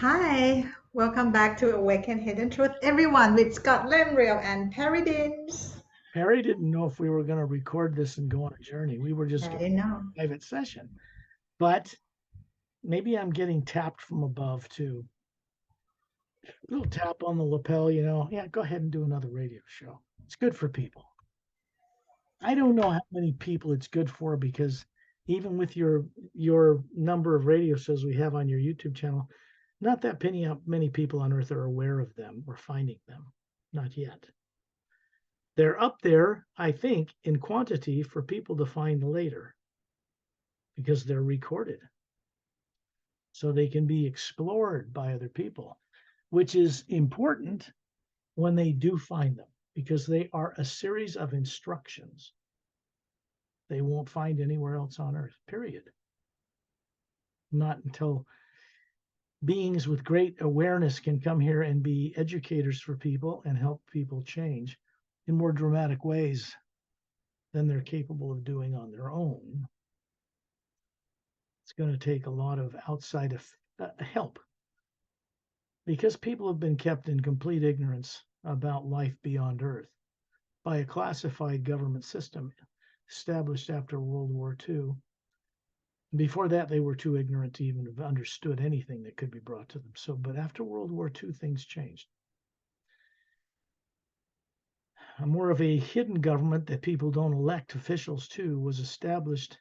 Hi, welcome back to Awaken Hidden Truth, everyone, with Scott Lemriel and Perry Dins. Harry didn't know if we were going to record this and go on a journey. We were just I going didn't know. to private session. But maybe I'm getting tapped from above too. A little tap on the lapel. Yeah, go ahead and do another radio show. It's good for people. I don't know how many people it's good for because even with your number of radio shows we have on your YouTube channel, not that many people on Earth are aware of them or finding them. Not yet. They're up there, I think, in quantity for people to find later because they're recorded. So they can be explored by other people, which is important when they do find them because they are a series of instructions they won't find anywhere else on Earth, period. Not until beings with great awareness can come here and be educators for people and help people change in more dramatic ways than they're capable of doing on their own. It's going to take a lot of outside help because people have been kept in complete ignorance about life beyond Earth by a classified government system established after World War II. Before that, they were too ignorant to even have understood anything that could be brought to them. But after World War II, things changed. More of a hidden government that people don't elect officials to was established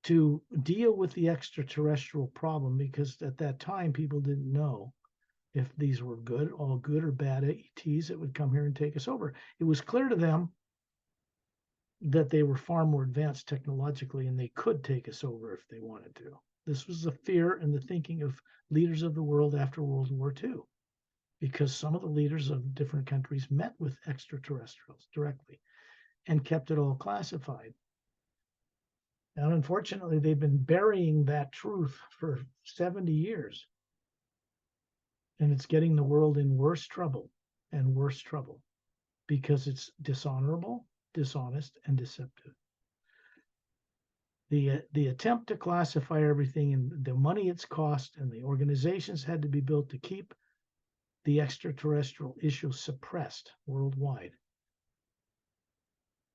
to deal with the extraterrestrial problem because at that time people didn't know if these were all good or bad ETs that would come here and take us over. It was clear to them that they were far more advanced technologically and they could take us over if they wanted to. This was the fear and the thinking of leaders of the world after World War II, because some of the leaders of different countries met with extraterrestrials directly and kept it all classified. And unfortunately, they've been burying that truth for 70 years. And it's getting the world in worse trouble and worse trouble because it's dishonorable, dishonest, and deceptive. The attempt to classify everything and the money it's cost and the organizations had to be built to keep the extraterrestrial issue suppressed worldwide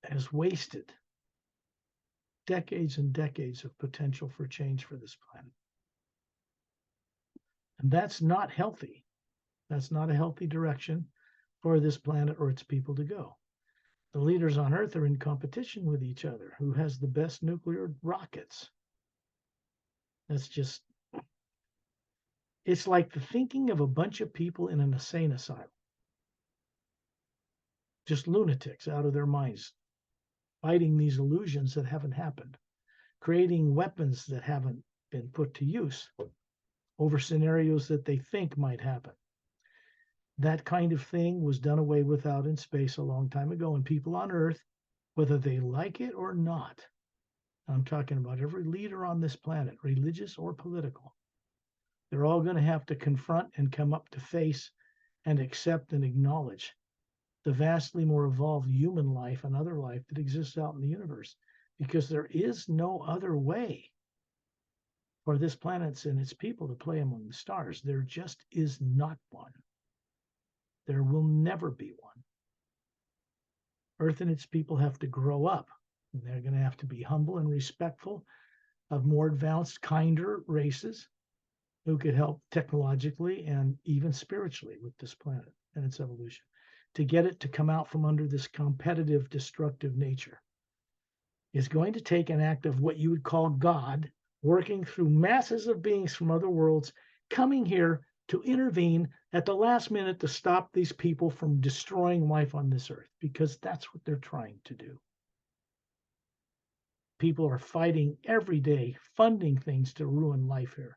has wasted decades and decades of potential for change for this planet. And that's not healthy. That's not a healthy direction for this planet or its people to go. The leaders on Earth are in competition with each other. Who has the best nuclear rockets? That's just, it's like the thinking of a bunch of people in an insane asylum. Just lunatics out of their minds, fighting these illusions that haven't happened, creating weapons that haven't been put to use over scenarios that they think might happen. That kind of thing was done away with out in space a long time ago, and people on Earth, whether they like it or not, I'm talking about every leader on this planet, religious or political, they're all going to have to confront and come up to face and accept and acknowledge the vastly more evolved human life and other life that exists out in the universe, because there is no other way for this planet and its people to play among the stars. There just is not one. There will never be one. Earth and its people have to grow up. And they're going to have to be humble and respectful of more advanced, kinder races who could help technologically and even spiritually with this planet and its evolution to get it to come out from under this competitive, destructive nature. Is going to take an act of what you would call God working through masses of beings from other worlds coming here to intervene at the last minute to stop these people from destroying life on this earth, because that's what they're trying to do. People are fighting every day, funding things to ruin life here.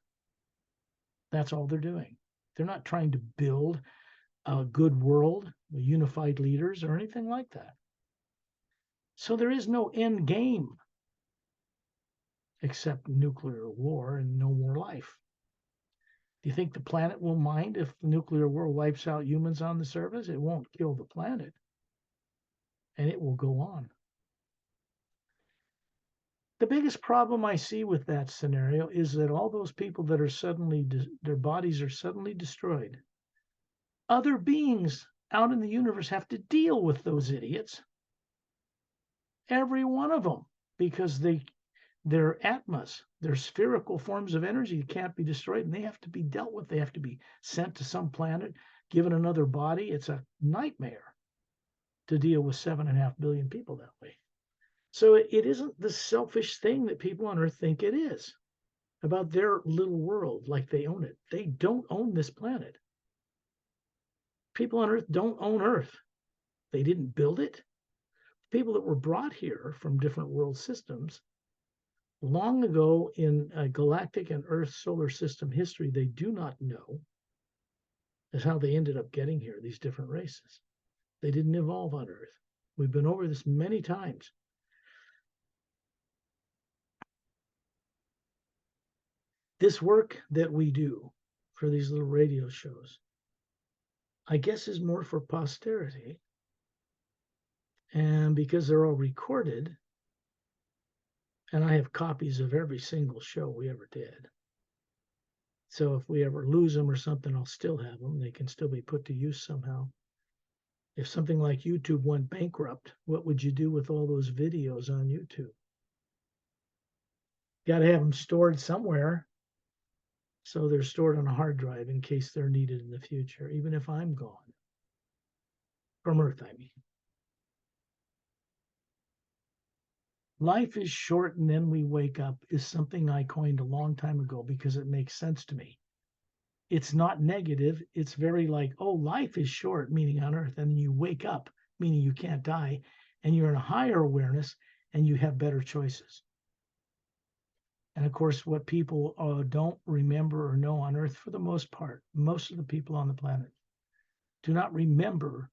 That's all they're doing. They're not trying to build a good world, unified leaders, or anything like that. So there is no end game except nuclear war and no more life. Do you think the planet will mind if the nuclear war wipes out humans on the surface? It won't kill the planet, and it will go on. The biggest problem I see with that scenario is that all those people that are suddenly, their bodies are suddenly destroyed. Other beings out in the universe have to deal with those idiots, every one of them, because they're atmas, they're spherical forms of energy that can't be destroyed, and they have to be dealt with. They have to be sent to some planet, given another body. It's a nightmare to deal with 7.5 billion people that way. So it isn't the selfish thing that people on Earth think it is about their little world, like they own it. They don't own this planet. People on Earth don't own Earth. They didn't build it. People that were brought here from different world systems long ago in galactic and Earth solar system history, they do not know is how they ended up getting here, these different races. They didn't evolve on Earth. We've been over this many times. This work that we do for these little radio shows, I guess, is more for posterity. And because they're all recorded, and I have copies of every single show we ever did. So if we ever lose them or something, I'll still have them. They can still be put to use somehow. If something like YouTube went bankrupt, what would you do with all those videos on YouTube? Got to have them stored somewhere. So they're stored on a hard drive in case they're needed in the future, even if I'm gone. From Earth, I mean. Life is short and then we wake up is something I coined a long time ago because it makes sense to me. It's not negative. It's very like, oh, life is short, meaning on Earth. And then you wake up, meaning you can't die. And you're in a higher awareness and you have better choices. And of course, what people don't remember or know on Earth, for the most part, most of the people on the planet do not remember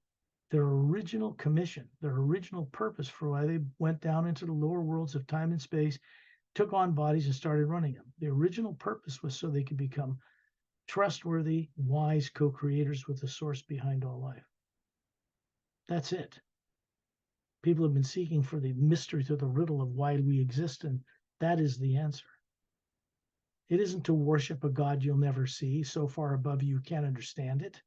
their original commission, their original purpose for why they went down into the lower worlds of time and space, took on bodies and started running them. The original purpose was so they could become trustworthy, wise co-creators with the source behind all life. That's it. People have been seeking for the mystery to the riddle of why we exist, and that is the answer. It isn't to worship a God you'll never see, so far above you can't understand it.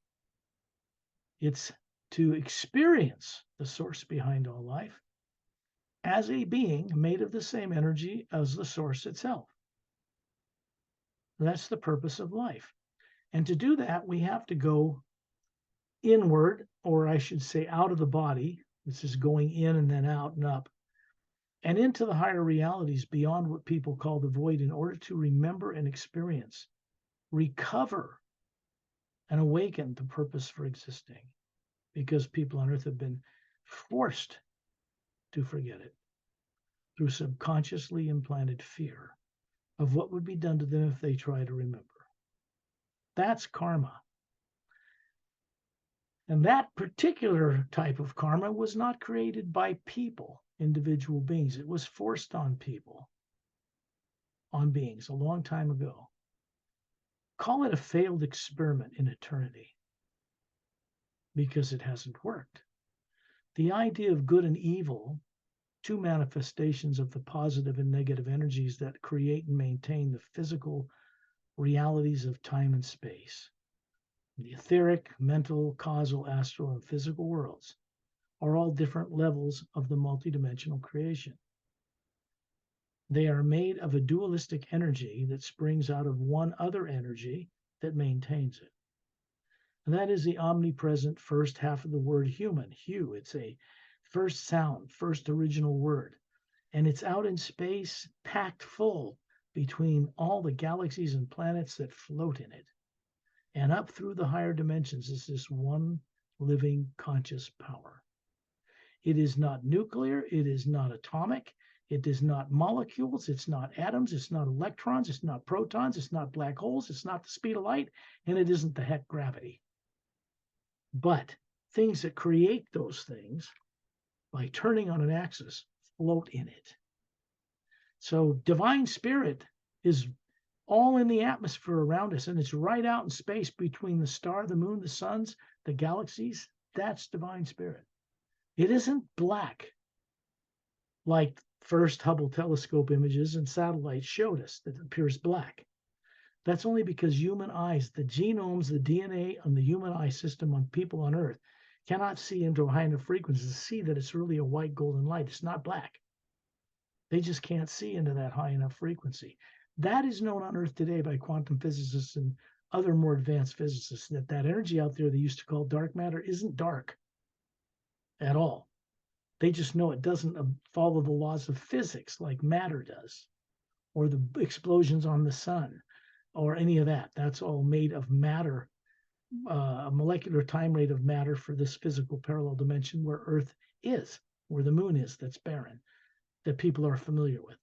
It's to experience the source behind all life as a being made of the same energy as the source itself. That's the purpose of life. And to do that, we have to go inward, or I should say out of the body. This is going in and then out and up, and into the higher realities beyond what people call the void, in order to remember and experience, recover, and awaken the purpose for existing. Because people on Earth have been forced to forget it through subconsciously implanted fear of what would be done to them if they try to remember. That's karma. And that particular type of karma was not created by people, individual beings. It was forced on people, on beings a long time ago. Call it a failed experiment in eternity, because it hasn't worked. The idea of good and evil, two manifestations of the positive and negative energies that create and maintain the physical realities of time and space. The etheric, mental, causal, astral, and physical worlds are all different levels of the multidimensional creation. They are made of a dualistic energy that springs out of one other energy that maintains it. And that is the omnipresent first half of the word human, Hu. It's a first sound, first original word. And it's out in space, packed full between all the galaxies and planets that float in it. And up through the higher dimensions is this one living conscious power. It is not nuclear. It is not atomic. It is not molecules. It's not atoms. It's not electrons. It's not protons. It's not black holes. It's not the speed of light. And it isn't the heck gravity. But things that create those things, by turning on an axis, float in it. So divine spirit is all in the atmosphere around us, and it's right out in space between the star, the moon, the suns, the galaxies. That's divine spirit. It isn't black like first Hubble telescope images and satellites showed us that it appears black. That's only because human eyes, the genomes, the DNA on the human eye system on people on Earth cannot see into a high enough frequency to see that it's really a white golden light. It's not black. They just can't see into that high enough frequency. That is known on Earth today by quantum physicists and other more advanced physicists, that energy out there they used to call dark matter isn't dark at all. They just know it doesn't follow the laws of physics like matter does, or the explosions on the sun, or any of that. That's all made of matter, a molecular time rate of matter for this physical parallel dimension where Earth is, where the moon is, that's barren, that people are familiar with.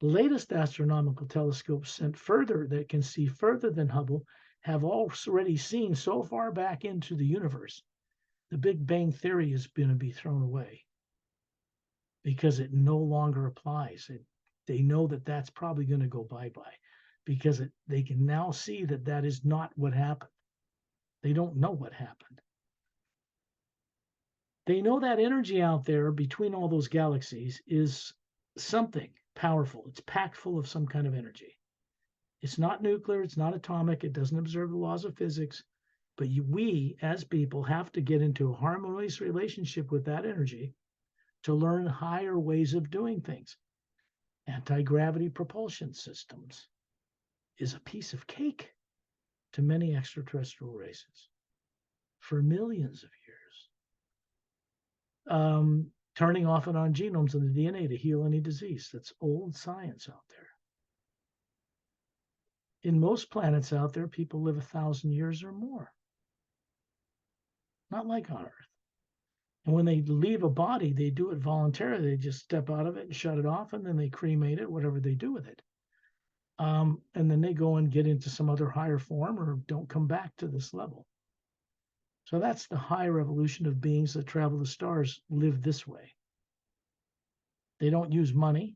The latest astronomical telescopes sent further that can see further than Hubble have already seen so far back into the universe. The Big Bang Theory is going to be thrown away because it no longer applies. They know that that's probably going to go bye-bye because they can now see that that is not what happened. They don't know what happened. They know that energy out there between all those galaxies is something powerful. It's packed full of some kind of energy. It's not nuclear. It's not atomic. It doesn't observe the laws of physics. But we, as people, have to get into a harmonious relationship with that energy to learn higher ways of doing things. Anti-gravity propulsion systems is a piece of cake to many extraterrestrial races for millions of years. Turning off and on genomes in the DNA to heal any disease. That's old science out there. In most planets out there, people live 1,000 years or more. Not like on Earth. And when they leave a body, they do it voluntarily. They just step out of it and shut it off, and then they cremate it, whatever they do with it. And then they go and get into some other higher form or don't come back to this level. So that's the higher evolution of beings that travel the stars live this way. They don't use money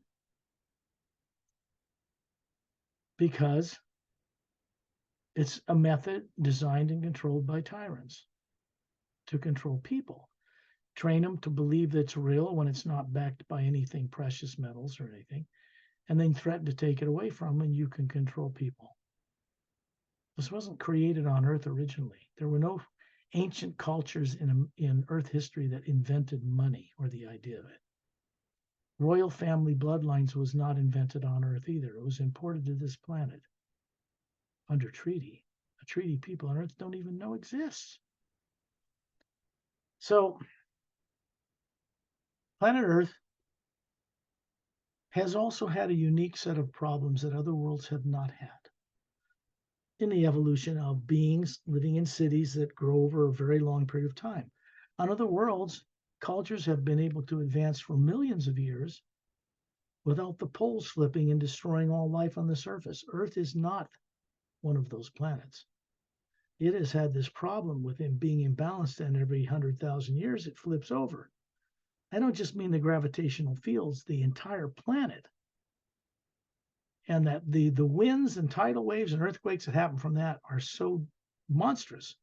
because it's a method designed and controlled by tyrants to control people. Train them to believe that it's real when it's not backed by anything, precious metals or anything, and then threaten to take it away from them, and you can control people. This wasn't created on Earth originally. There were no ancient cultures in Earth history that invented money or the idea of it. Royal family bloodlines was not invented on Earth either. It was imported to this planet under treaty, a treaty people on Earth don't even know exists. So planet Earth has also had a unique set of problems that other worlds have not had in the evolution of beings living in cities that grow over a very long period of time. On other worlds, cultures have been able to advance for millions of years without the poles flipping and destroying all life on the surface. Earth is not one of those planets. It has had this problem with it being imbalanced, and every 100,000 years it flips over. I don't just mean the gravitational fields, the entire planet. And that the winds and tidal waves and earthquakes that happen from that are so monstrous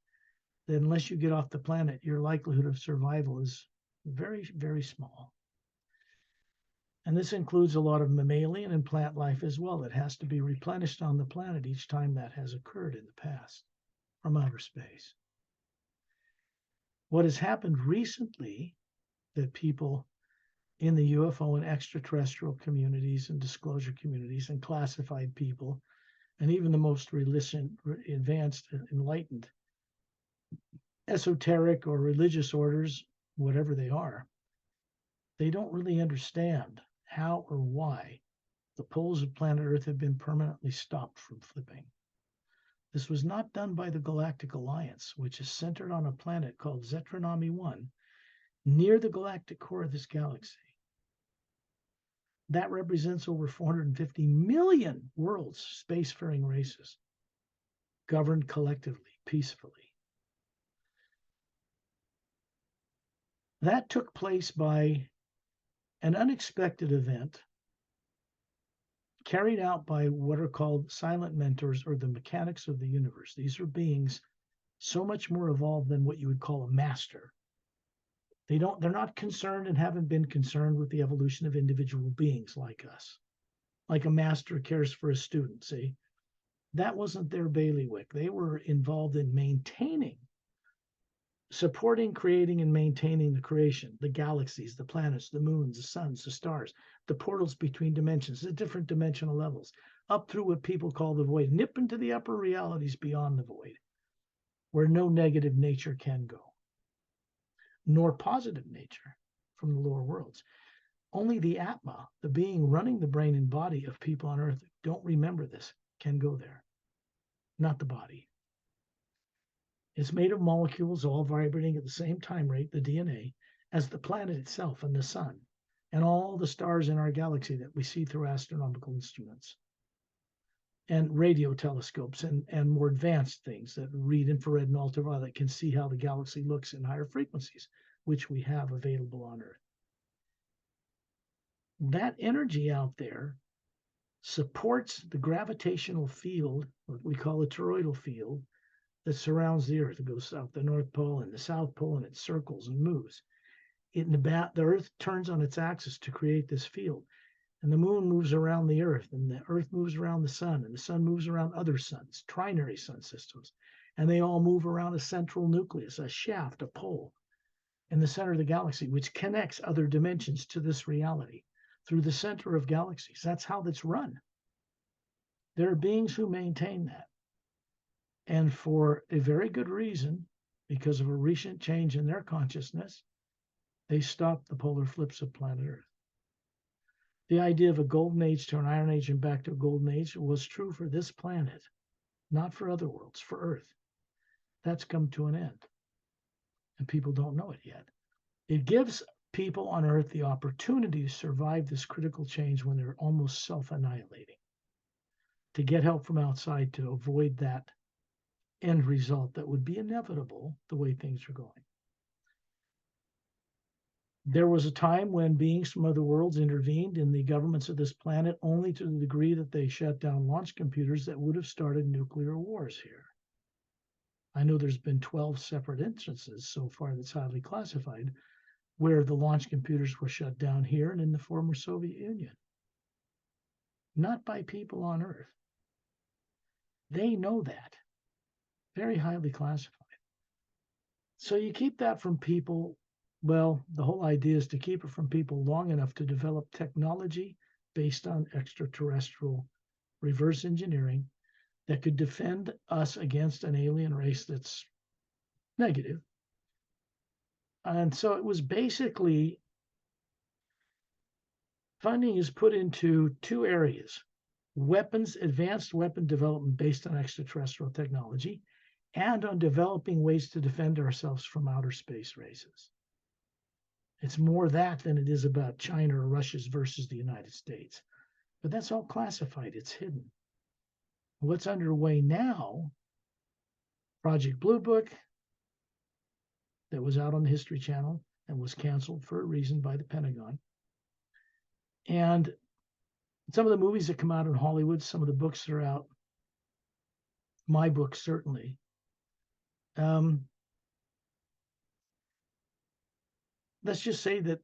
that unless you get off the planet, your likelihood of survival is very, very small. And this includes a lot of mammalian and plant life as well that has to be replenished on the planet each time that has occurred in the past from outer space. What has happened recently that people in the UFO and extraterrestrial communities and disclosure communities and classified people, and even the most advanced, enlightened, esoteric or religious orders, whatever they are, they don't really understand how or why the poles of planet Earth have been permanently stopped from flipping. This was not done by the Galactic Alliance, which is centered on a planet called Zetranami 1, near the galactic core of this galaxy. That represents over 450 million worlds, spacefaring races, governed collectively, peacefully. That took place by an unexpected event carried out by what are called silent mentors, or the mechanics of the universe. These are beings so much more evolved than what you would call a master. They're not concerned and haven't been concerned with the evolution of individual beings like us, like a master cares for a student. See, that wasn't their bailiwick. They were involved in supporting, creating, and maintaining the creation, the galaxies, the planets, the moons, the suns, the stars, the portals between dimensions, the different dimensional levels, up through what people call the void, nip into the upper realities beyond the void, where no negative nature can go, nor positive nature from the lower worlds. Only the Atma, the being running the brain and body of people on Earth, don't remember this, can go there, not the body. It's made of molecules all vibrating at the same time rate, the DNA, as the planet itself and the sun, and all the stars in our galaxy that we see through astronomical instruments and radio telescopes and more advanced things that read infrared and ultraviolet can see how the galaxy looks in higher frequencies, which we have available on Earth. That energy out there supports the gravitational field, what we call a toroidal field, that surrounds the Earth. It goes south the North Pole and the South Pole, and it circles and moves. The Earth turns on its axis to create this field, and the moon moves around the Earth, and the Earth moves around the sun, and the sun moves around other suns, trinary sun systems, and they all move around a central nucleus, a shaft, a pole, in the center of the galaxy, which connects other dimensions to this reality through the center of galaxies. That's how that's run. There are beings who maintain that. And for a very good reason, because of a recent change in their consciousness, they stopped the polar flips of planet Earth. The idea of a golden age to an iron age and back to a golden age was true for this planet, not for other worlds, for Earth. That's come to an end. And people don't know it yet. It gives people on Earth the opportunity to survive this critical change when they're almost self-annihilating, to get help from outside to avoid that end result that would be inevitable the way things are going. There was a time when beings from other worlds intervened in the governments of this planet only to the degree that they shut down launch computers that would have started nuclear wars here. I know there's been 12 separate instances so far that's highly classified where the launch computers were shut down here and in the former Soviet Union. Not by people on Earth. They know that. Very highly classified. So you keep that from people. Well, the whole idea is to keep it from people long enough to develop technology based on extraterrestrial reverse engineering that could defend us against an alien race that's negative. And so it was basically funding is put into two areas: weapons, advanced weapon development based on extraterrestrial technology, and on developing ways to defend ourselves from outer space races. It's more that than it is about China or Russia's versus the United States. But that's all classified. It's hidden. What's underway now, Project Blue Book, that was out on the History Channel and was canceled for a reason by the Pentagon. And some of the movies that come out in Hollywood, some of the books that are out, my book certainly. Let's just say that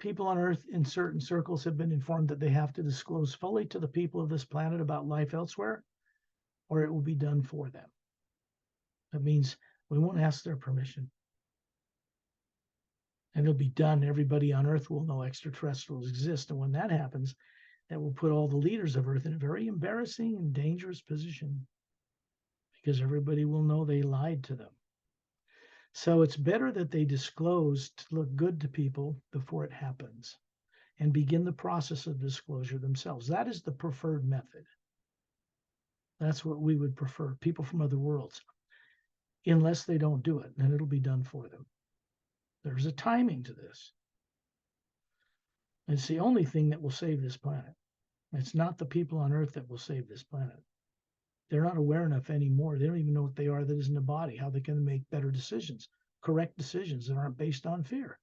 people on Earth in certain circles have been informed that they have to disclose fully to the people of this planet about life elsewhere, or it will be done for them. That means we won't ask their permission. And it'll be done. Everybody on Earth will know extraterrestrials exist. And when that happens, that will put all the leaders of Earth in a very embarrassing and dangerous position, because everybody will know they lied to them. So it's better that they disclose to look good to people before it happens and begin the process of disclosure themselves. That is the preferred method. That's what we would prefer, people from other worlds, unless they don't do it, and it'll be done for them. There's a timing to this. It's the only thing that will save this planet. It's not the people on Earth that will save this planet. They're not aware enough anymore. They don't even know what they are that isn't a body, how they can make better decisions, correct decisions that aren't based on fear.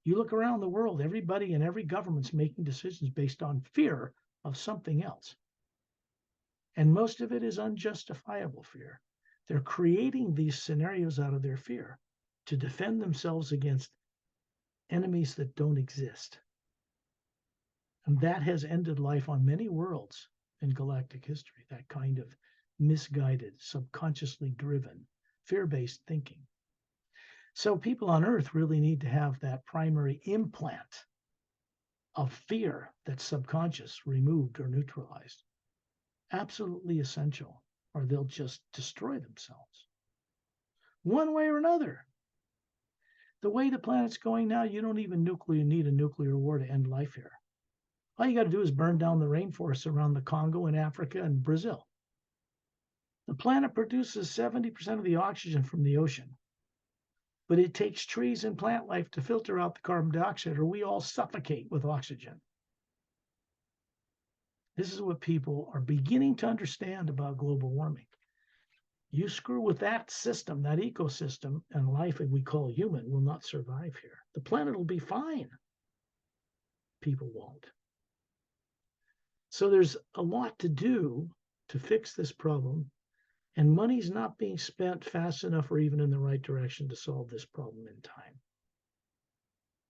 You look around the world, everybody and every government's making decisions based on fear of something else. And most of it is unjustifiable fear. They're creating these scenarios out of their fear to defend themselves against enemies that don't exist. And that has ended life on many worlds in galactic history, that kind of misguided, subconsciously driven, fear-based thinking. So people on Earth really need to have that primary implant of fear that's subconscious removed or neutralized. Absolutely essential, or they'll just destroy themselves. One way or another. The way the planet's going now, you don't even need a nuclear war to end life here. All you got to do is burn down the rainforests around the Congo and Africa and Brazil. The planet produces 70% of the oxygen from the ocean, but it takes trees and plant life to filter out the carbon dioxide, or we all suffocate with oxygen. This is what people are beginning to understand about global warming. You screw with that system, that ecosystem, and life that we call human will not survive here. The planet will be fine. People won't. So there's a lot to do to fix this problem, and money's not being spent fast enough or even in the right direction to solve this problem in time.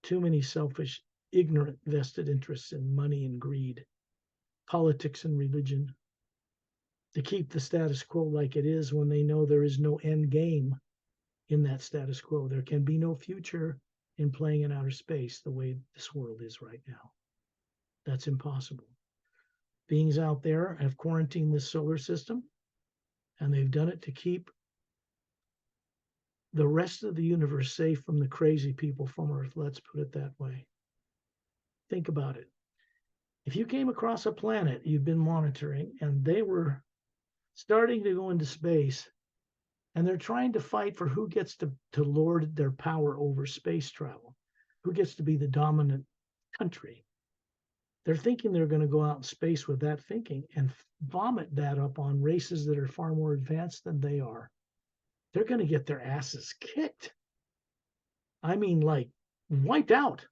Too many selfish, ignorant, vested interests in money and greed, politics and religion, to keep the status quo like it is when they know there is no end game in that status quo. There can be no future in playing in outer space the way this world is right now. That's impossible. Beings out there have quarantined this solar system, and they've done it to keep the rest of the universe safe from the crazy people from Earth. Let's put it that way. Think about it. If you came across a planet you've been monitoring and they were starting to go into space, and they're trying to fight for who gets to lord their power over space travel, who gets to be the dominant country. They're thinking they're going to go out in space with that thinking and vomit that up on races that are far more advanced than they are. They're going to get their asses kicked. I mean, like wiped out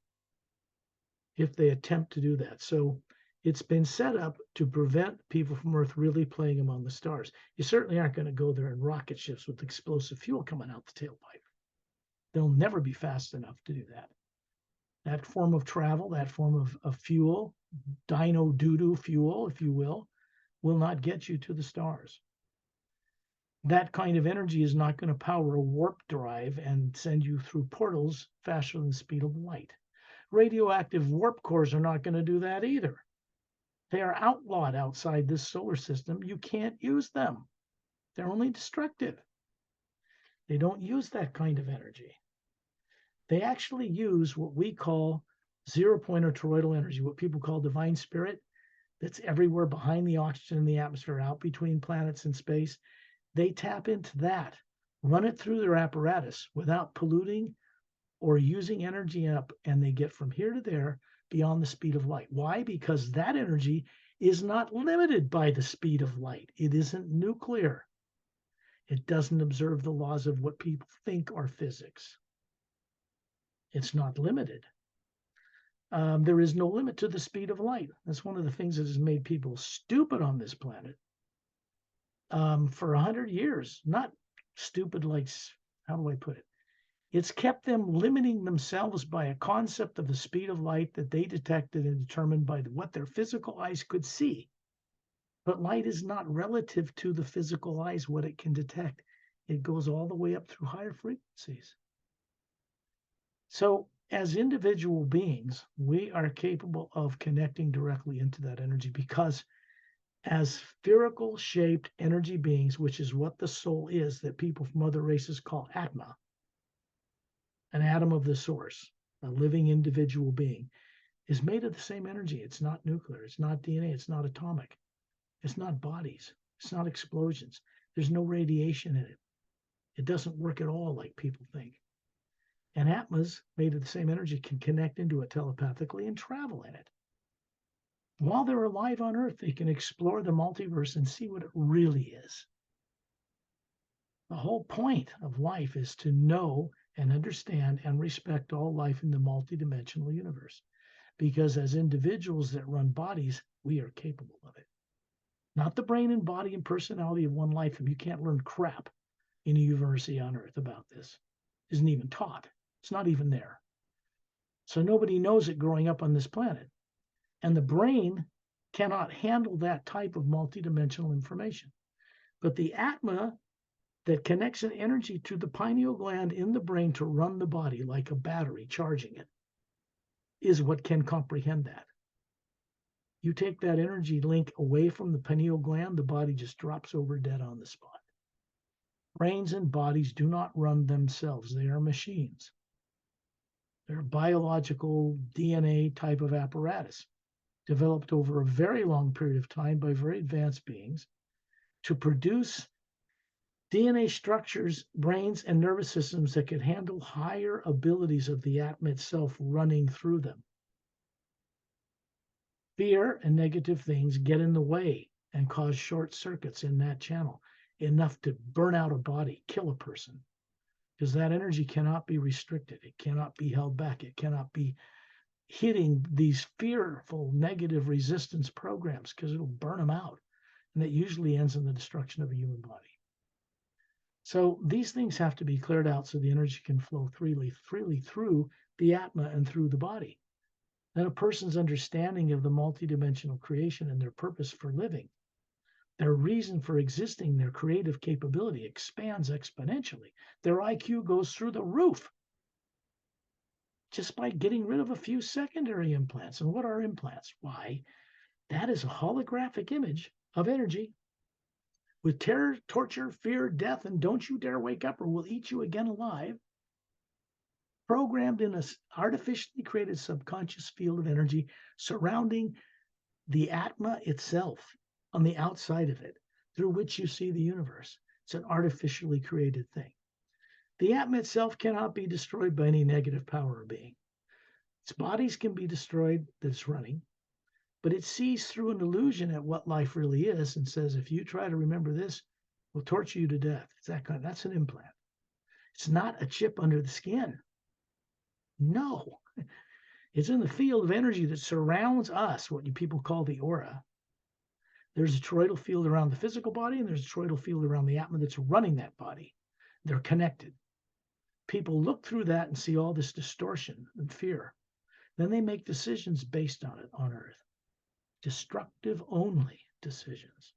if they attempt to do that. So it's been set up to prevent people from Earth really playing among the stars. You certainly aren't going to go there in rocket ships with explosive fuel coming out the tailpipe. They'll never be fast enough to do that. That form of travel, that form of fuel, dino doo-doo fuel, if you will not get you to the stars. That kind of energy is not going to power a warp drive and send you through portals faster than the speed of light. Radioactive warp cores are not going to do that either. They are outlawed outside this solar system. You can't use them. They're only destructive. They don't use that kind of energy. They actually use what we call zero-point or toroidal energy, what people call divine spirit, that's everywhere behind the oxygen in the atmosphere, out between planets and space. They tap into that, run it through their apparatus without polluting or using energy up, and they get from here to there beyond the speed of light. Why? Because that energy is not limited by the speed of light. It isn't nuclear. It doesn't observe the laws of what people think are physics. It's not limited. There is no limit to the speed of light. That's one of the things that has made people stupid on this planet for 100 years. Not stupid like, how do I put it? It's kept them limiting themselves by a concept of the speed of light that they detected and determined by what their physical eyes could see. But light is not relative to the physical eyes, what it can detect. It goes all the way up through higher frequencies. So as individual beings, we are capable of connecting directly into that energy because as spherical shaped energy beings, which is what the soul is that people from other races call Atma, an atom of the source, a living individual being, is made of the same energy. It's not nuclear. It's not DNA. It's not atomic. It's not bodies. It's not explosions. There's no radiation in it. It doesn't work at all like people think. And Atmas, made of the same energy, can connect into it telepathically and travel in it. While they're alive on Earth, they can explore the multiverse and see what it really is. The whole point of life is to know and understand and respect all life in the multidimensional universe. Because as individuals that run bodies, we are capable of it. Not the brain and body and personality of one life. And you can't learn crap in a university on Earth about this. It isn't even taught. It's not even there. So nobody knows it growing up on this planet. And the brain cannot handle that type of multidimensional information. But the atma that connects an energy to the pineal gland in the brain to run the body like a battery charging it is what can comprehend that. You take that energy link away from the pineal gland, the body just drops over dead on the spot. Brains and bodies do not run themselves. They are machines. They're a biological DNA type of apparatus developed over a very long period of time by very advanced beings to produce DNA structures, brains, and nervous systems that could handle higher abilities of the atom itself running through them. Fear and negative things get in the way and cause short circuits in that channel, enough to burn out a body, kill a person, because that energy cannot be restricted. It cannot be held back. It cannot be hitting these fearful negative resistance programs because it'll burn them out. And that usually ends in the destruction of a human body. So these things have to be cleared out so the energy can flow freely through the atma and through the body. Then a person's understanding of the multidimensional creation and their purpose for living, their reason for existing, their creative capability expands exponentially. Their IQ goes through the roof just by getting rid of a few secondary implants. And what are implants? Why, that is a holographic image of energy with terror, torture, fear, death, and don't you dare wake up or we'll eat you again alive, programmed in an artificially created subconscious field of energy surrounding the atma itself on the outside of it, through which you see the universe. It's an artificially created thing. The atma itself cannot be destroyed by any negative power or being. Its bodies can be destroyed that's running, but it sees through an illusion at what life really is and says, if you try to remember this, we'll torture you to death. It's that kind. That's an implant. It's not a chip under the skin. No, it's in the field of energy that surrounds us, what you people call the aura. There's a toroidal field around the physical body, and there's a toroidal field around the atma that's running that body. They're connected. People look through that and see all this distortion and fear. Then they make decisions based on it on Earth. Destructive only decisions,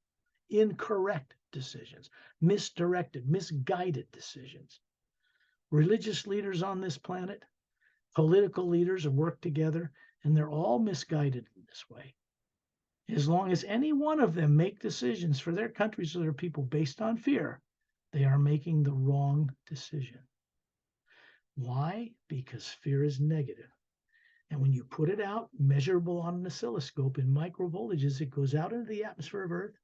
incorrect decisions, misdirected, misguided decisions. Religious leaders on this planet, political leaders have worked together, and they're all misguided in this way. As long as any one of them make decisions for their countries or their people based on fear, they are making the wrong decision. Why? Because fear is negative. And when you put it out, measurable on an oscilloscope in microvoltages, it goes out into the atmosphere of Earth,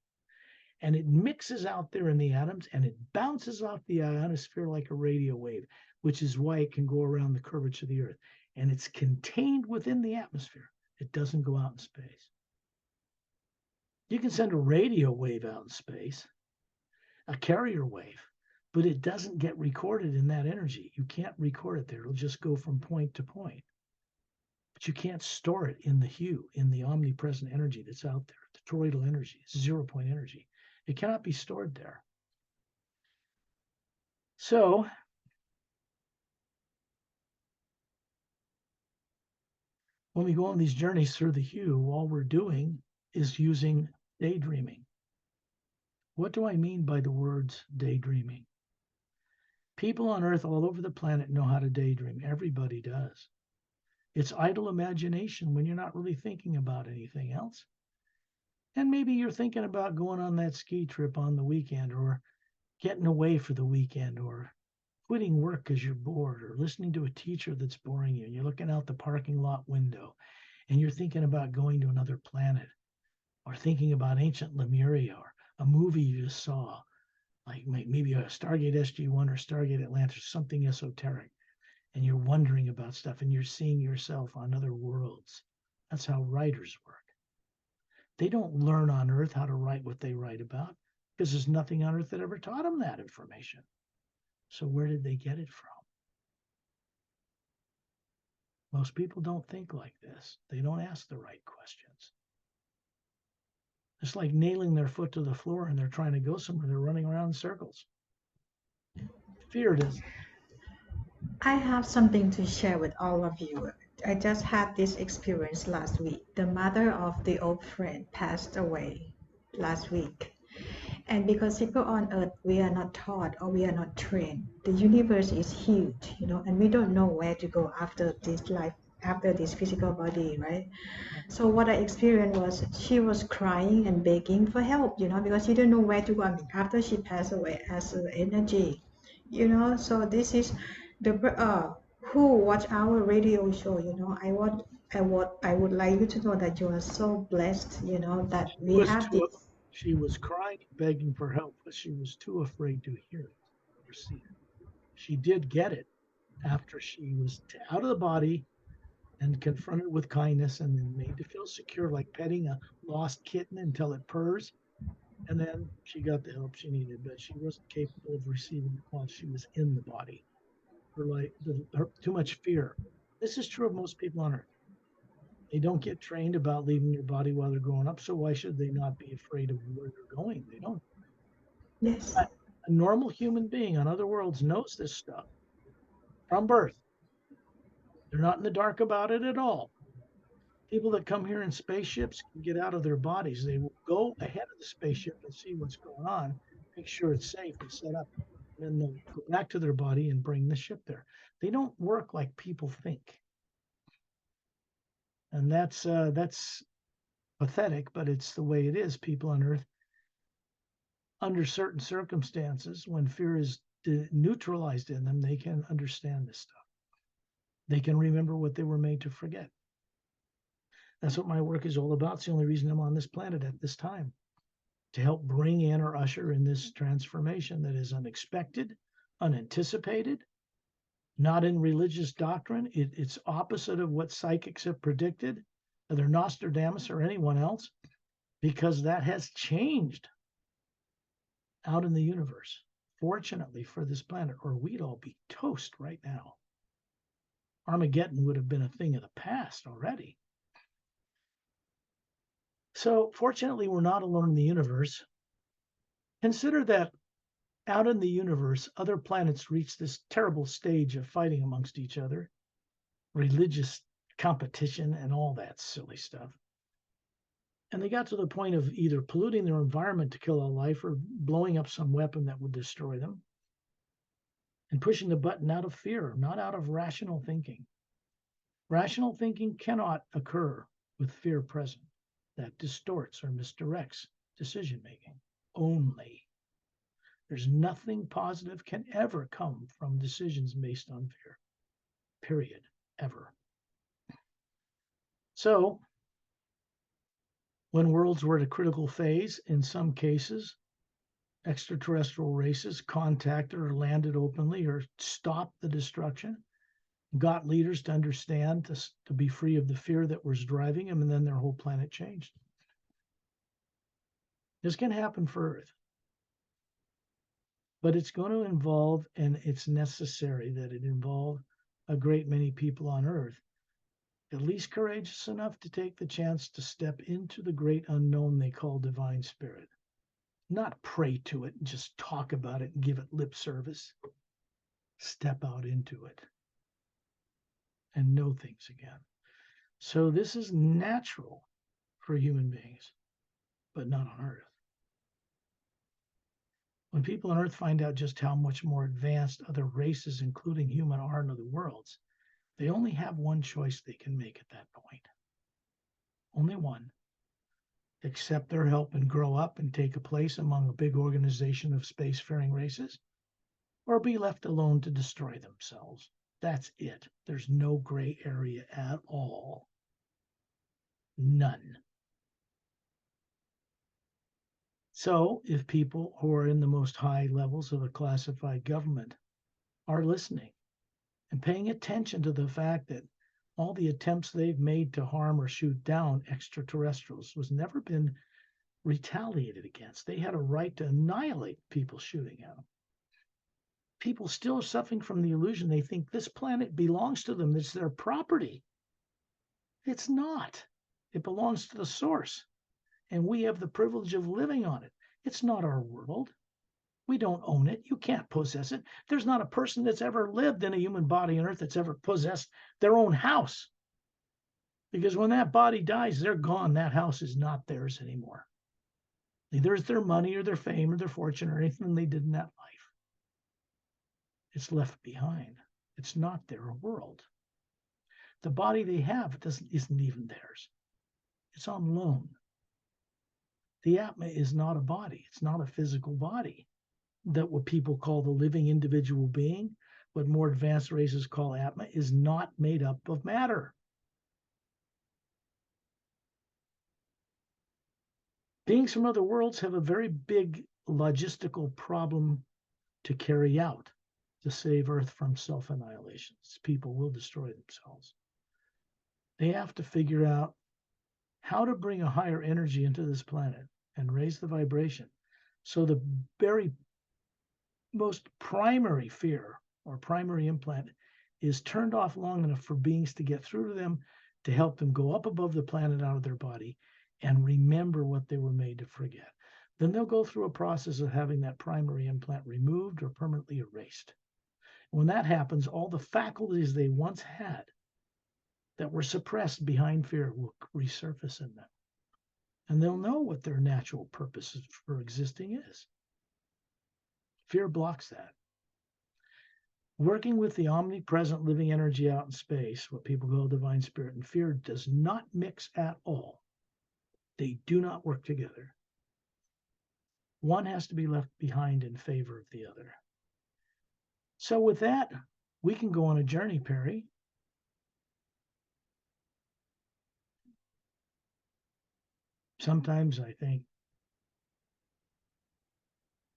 and it mixes out there in the atoms, and it bounces off the ionosphere like a radio wave, which is why it can go around the curvature of the Earth. And it's contained within the atmosphere. It doesn't go out in space. You can send a radio wave out in space, a carrier wave, but it doesn't get recorded in that energy. You can't record it there. It'll just go from point to point. But you can't store it in the hue, in the omnipresent energy that's out there, the toroidal energy, 0 point energy. It cannot be stored there. So when we go on these journeys through the hue, all we're doing is using daydreaming. What do I mean by the words daydreaming? People on Earth all over the planet know how to daydream. Everybody does. It's idle imagination when you're not really thinking about anything else. And maybe you're thinking about going on that ski trip on the weekend, or getting away for the weekend, or quitting work because you're bored, or listening to a teacher that's boring you, and you're looking out the parking lot window and you're thinking about going to another planet, or thinking about ancient Lemuria, or a movie you just saw, like maybe a Stargate SG-1 or Stargate Atlantis, something esoteric, and you're wondering about stuff, and you're seeing yourself on other worlds. That's how writers work. They don't learn on Earth how to write what they write about, because there's nothing on Earth that ever taught them that information. So where did they get it from? Most people don't think like this. They don't ask the right questions. It's like nailing their foot to the floor and they're trying to go somewhere. They're running around in circles. Fear does. I have something to share with all of you. I just had this experience last week. The mother of the old friend passed away last week. And because people on earth, we are not taught or we are not trained. The universe is huge, and we don't know where to go after this life, after this physical body, right? So what I experienced was she was crying and begging for help, because she didn't know where to go. I mean, after she passed away as an energy, So this is the who watch our radio show. I would like you to know that you are so blessed. That She we was have too, this. she was crying and begging for help, but she was too afraid to hear it or see it. She did get it after she was out of the body and confronted with kindness and then made to feel secure, like petting a lost kitten until it purrs. And then she got the help she needed, but she wasn't capable of receiving it while she was in the body. Too much fear. This is true of most people on earth. They don't get trained about leaving their body while they're growing up, so why should they not be afraid of where they're going? They don't. Yes. But a normal human being on other worlds knows this stuff from birth. They're not in the dark about it at all. People that come here in spaceships can get out of their bodies. They will go ahead of the spaceship and see what's going on, make sure it's safe and set up. And then they'll go back to their body and bring the ship there. They don't work like people think. And that's pathetic, but it's the way it is. People on Earth, under certain circumstances, when fear is neutralized in them, they can understand this stuff. They can remember what they were made to forget. That's what my work is all about. It's the only reason I'm on this planet at this time, to help bring in or usher in this transformation that is unexpected, unanticipated, not in religious doctrine. It's opposite of what psychics have predicted, whether Nostradamus or anyone else, because that has changed out in the universe, fortunately for this planet, or we'd all be toast right now. Armageddon would have been a thing of the past already. So, fortunately, we're not alone in the universe. Consider that out in the universe, other planets reach this terrible stage of fighting amongst each other, religious competition, and all that silly stuff. And they got to the point of either polluting their environment to kill all life or blowing up some weapon that would destroy them and pushing the button out of fear, not out of rational thinking. Rational thinking cannot occur with fear present. That distorts or misdirects decision making only. There's nothing positive can ever come from decisions based on fear, period, ever. So, when worlds were at a critical phase, in some cases, extraterrestrial races contacted or landed openly or stopped the destruction, got leaders to understand to be free of the fear that was driving them, and then their whole planet changed. This can happen for Earth, but it's going to involve, and it's necessary that it involve a great many people on Earth, at least courageous enough to take the chance to step into the great unknown they call divine spirit. Not pray to it and just talk about it and give it lip service. Step out into it and know things again. So this is natural for human beings, but not on Earth. When people on Earth find out just how much more advanced other races, including human, are in other worlds, they only have one choice they can make at that point. Only one. Accept their help and grow up and take a place among a big organization of spacefaring races, or be left alone to destroy themselves. That's it. There's no gray area at all. None. So, if people who are in the most high levels of a classified government are listening and paying attention to the fact that all the attempts they've made to harm or shoot down extraterrestrials was never been retaliated against. They had a right to annihilate people shooting at them. People still are suffering from the illusion they think this planet belongs to them, it's their property. It's not. It belongs to the source, and we have the privilege of living on it. It's not our world. We don't own it. You can't possess it. There's not a person that's ever lived in a human body on Earth that's ever possessed their own house. Because when that body dies, they're gone. That house is not theirs anymore. Neither is their money or their fame or their fortune or anything they did in that life. It's left behind. It's not their world. The body they have isn't even theirs. It's on loan. The Atma is not a body. It's not a physical body. That what people call the living individual being, what more advanced races call Atma, is not made up of matter. Beings from other worlds have a very big logistical problem to carry out to save Earth from self-annihilation. People will destroy themselves. They have to figure out how to bring a higher energy into this planet and raise the vibration. So the very most primary fear or primary implant is turned off long enough for beings to get through to them to help them go up above the planet out of their body and remember what they were made to forget. Then they'll go through a process of having that primary implant removed or permanently erased. When that happens, all the faculties they once had that were suppressed behind fear will resurface in them. And they'll know what their natural purpose for existing is. Fear blocks that. Working with the omnipresent living energy out in space, what people call divine spirit, and fear does not mix at all. They do not work together. One has to be left behind in favor of the other. So with that, we can go on a journey, Perry. Sometimes I think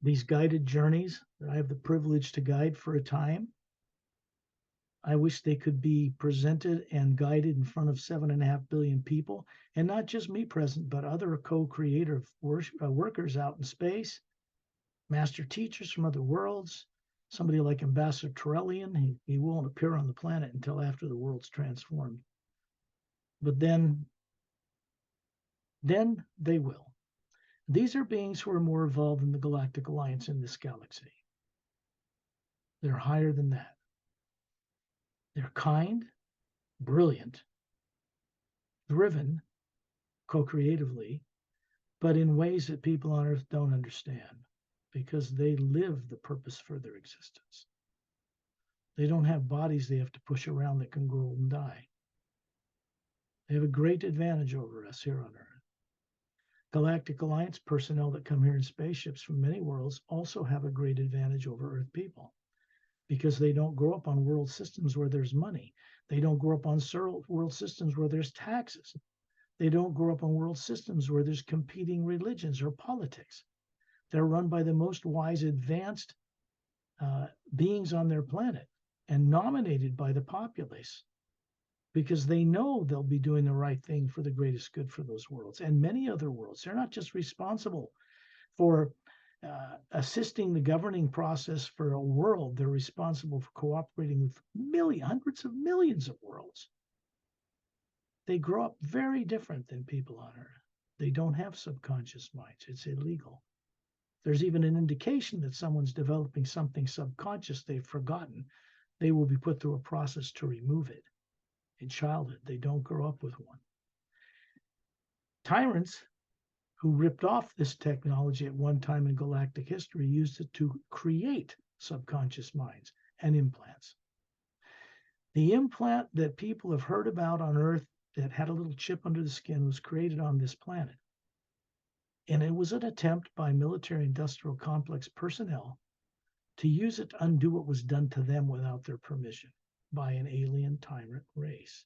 these guided journeys that I have the privilege to guide for a time, I wish they could be presented and guided in front of 7.5 billion people, and not just me present, but other co-creative workers out in space, master teachers from other worlds, somebody like Ambassador Torellian. He won't appear on the planet until after the world's transformed. But then they will. These are beings who are more evolved than the Galactic Alliance in this galaxy. They're higher than that. They're kind, brilliant, driven, co-creatively, but in ways that people on Earth don't understand because they live the purpose for their existence. They don't have bodies they have to push around that can grow and die. They have a great advantage over us here on Earth. Galactic Alliance personnel that come here in spaceships from many worlds also have a great advantage over Earth people because they don't grow up on world systems where there's money. They don't grow up on world systems where there's taxes. They don't grow up on world systems where there's competing religions or politics. They're run by the most wise, advanced beings on their planet and nominated by the populace because they know they'll be doing the right thing for the greatest good for those worlds and many other worlds. They're not just responsible for assisting the governing process for a world. They're responsible for cooperating with hundreds of millions of worlds. They grow up very different than people on Earth. They don't have subconscious minds. It's illegal. There's even an indication that someone's developing something subconscious they've forgotten. They will be put through a process to remove it. In childhood, they don't grow up with one. Tyrants who ripped off this technology at one time in galactic history used it to create subconscious minds and implants. The implant that people have heard about on Earth that had a little chip under the skin was created on this planet. And it was an attempt by military industrial complex personnel to use it to undo what was done to them without their permission by an alien tyrant race.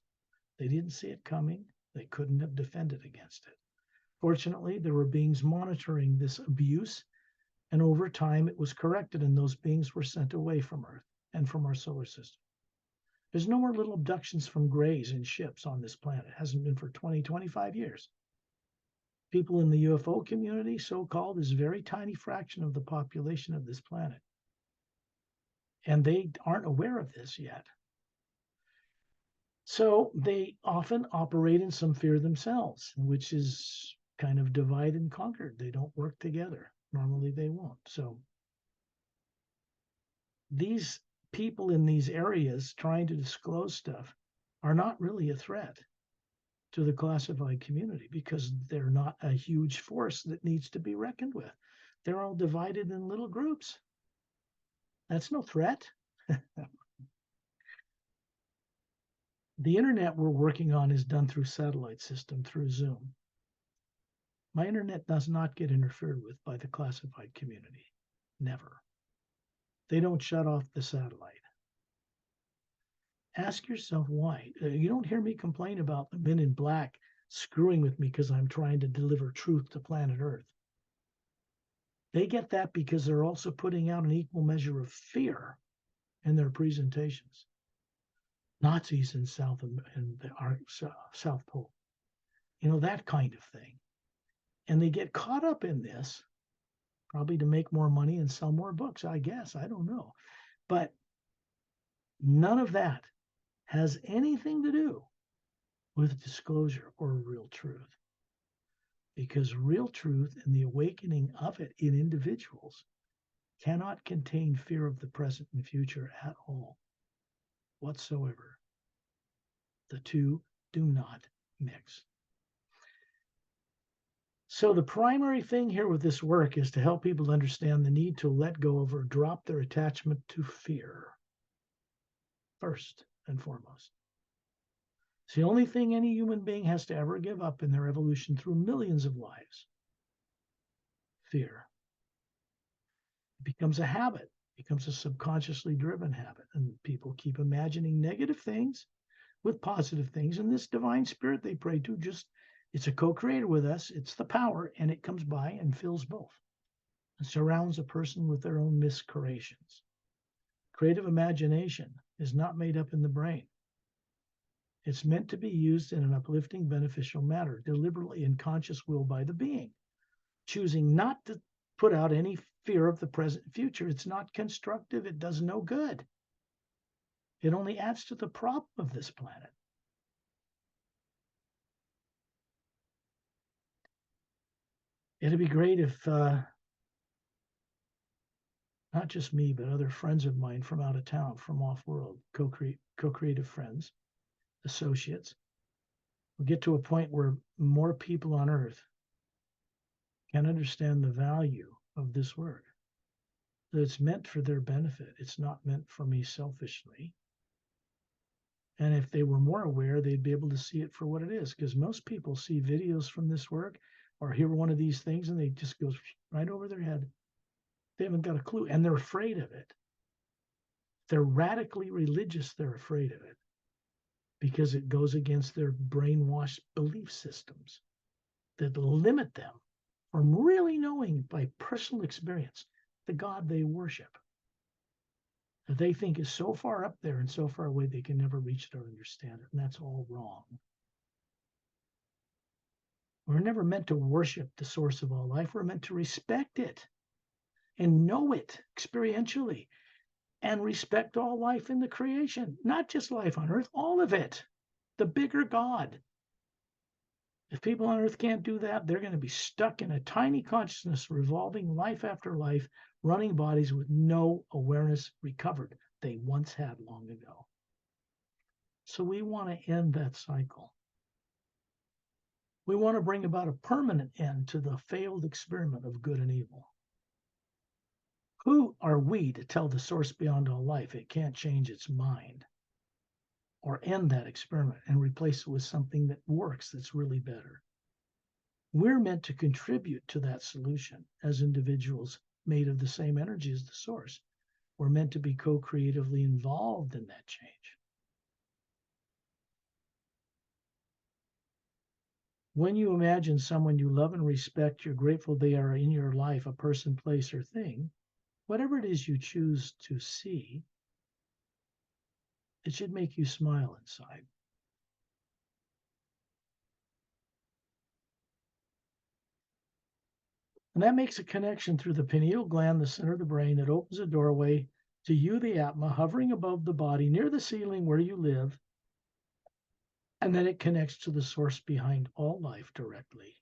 They didn't see it coming. They couldn't have defended against it. Fortunately, there were beings monitoring this abuse, and over time it was corrected, and those beings were sent away from Earth and from our solar system. There's no more little abductions from grays in ships on this planet. It hasn't been for 20, 25 years. People in the UFO community, so-called, is a very tiny fraction of the population of this planet. And they aren't aware of this yet. So they often operate in some fear themselves, which is kind of divide and conquer. They don't work together. Normally they won't. So these people in these areas trying to disclose stuff are not really a threat. to the classified community because they're not a huge force that needs to be reckoned with. They're all divided in little groups. That's no threat. The internet we're working on is done through satellite system, through Zoom. My internet does not get interfered with by the classified community. Never. They don't shut off the satellite. Ask yourself why. You don't hear me complain about the men in black screwing with me because I'm trying to deliver truth to planet Earth. They get that because they're also putting out an equal measure of fear in their presentations. Nazis in the South Pole, that kind of thing. And they get caught up in this, probably to make more money and sell more books, I guess. I don't know. But none of that has anything to do with disclosure or real truth. Because real truth and the awakening of it in individuals cannot contain fear of the present and future at all, whatsoever. The two do not mix. So the primary thing here with this work is to help people understand the need to let go of or drop their attachment to fear, first and foremost. It's the only thing any human being has to ever give up in their evolution through millions of lives. Fear. It becomes a habit, becomes a subconsciously driven habit, and people keep imagining negative things with positive things. And this divine spirit they pray to it's a co-creator with us. It's the power, and it comes by and fills both and surrounds a person with their own miscreations. Creative imagination is not made up in the brain. It's meant to be used in an uplifting, beneficial manner, deliberately in conscious will by the being, choosing not to put out any fear of the present and future. It's not constructive. It does no good. It only adds to the problem of this planet. It'd be great if not just me, but other friends of mine from out of town, from off-world, co-creative friends, associates, will get to a point where more people on Earth can understand the value of this work. That it's meant for their benefit. It's not meant for me selfishly. And if they were more aware, they'd be able to see it for what it is. Because most people see videos from this work or hear one of these things and they just goes right over their head. They haven't got a clue, and they're afraid of it. They're radically religious. They're afraid of it because it goes against their brainwashed belief systems that limit them from really knowing by personal experience the God they worship, that they think is so far up there and so far away they can never reach it or understand it. And that's all wrong. We're never meant to worship the source of all life. We're meant to respect it and know it experientially and respect all life in the creation, not just life on Earth, all of it, the bigger God. If people on Earth can't do that, they're going to be stuck in a tiny consciousness, revolving life after life, running bodies with no awareness recovered they once had long ago. So we want to end that cycle. We want to bring about a permanent end to the failed experiment of good and evil. Who are we to tell the source beyond all life it can't change its mind or end that experiment and replace it with something that works, that's really better? We're meant to contribute to that solution as individuals made of the same energy as the source. We're meant to be co-creatively involved in that change. When you imagine someone you love and respect, you're grateful they are in your life, a person, place, or thing, whatever it is you choose to see, it should make you smile inside. And that makes a connection through the pineal gland, the center of the brain, that opens a doorway to you, the Atma, hovering above the body near the ceiling where you live. And then it connects to the source behind all life directly.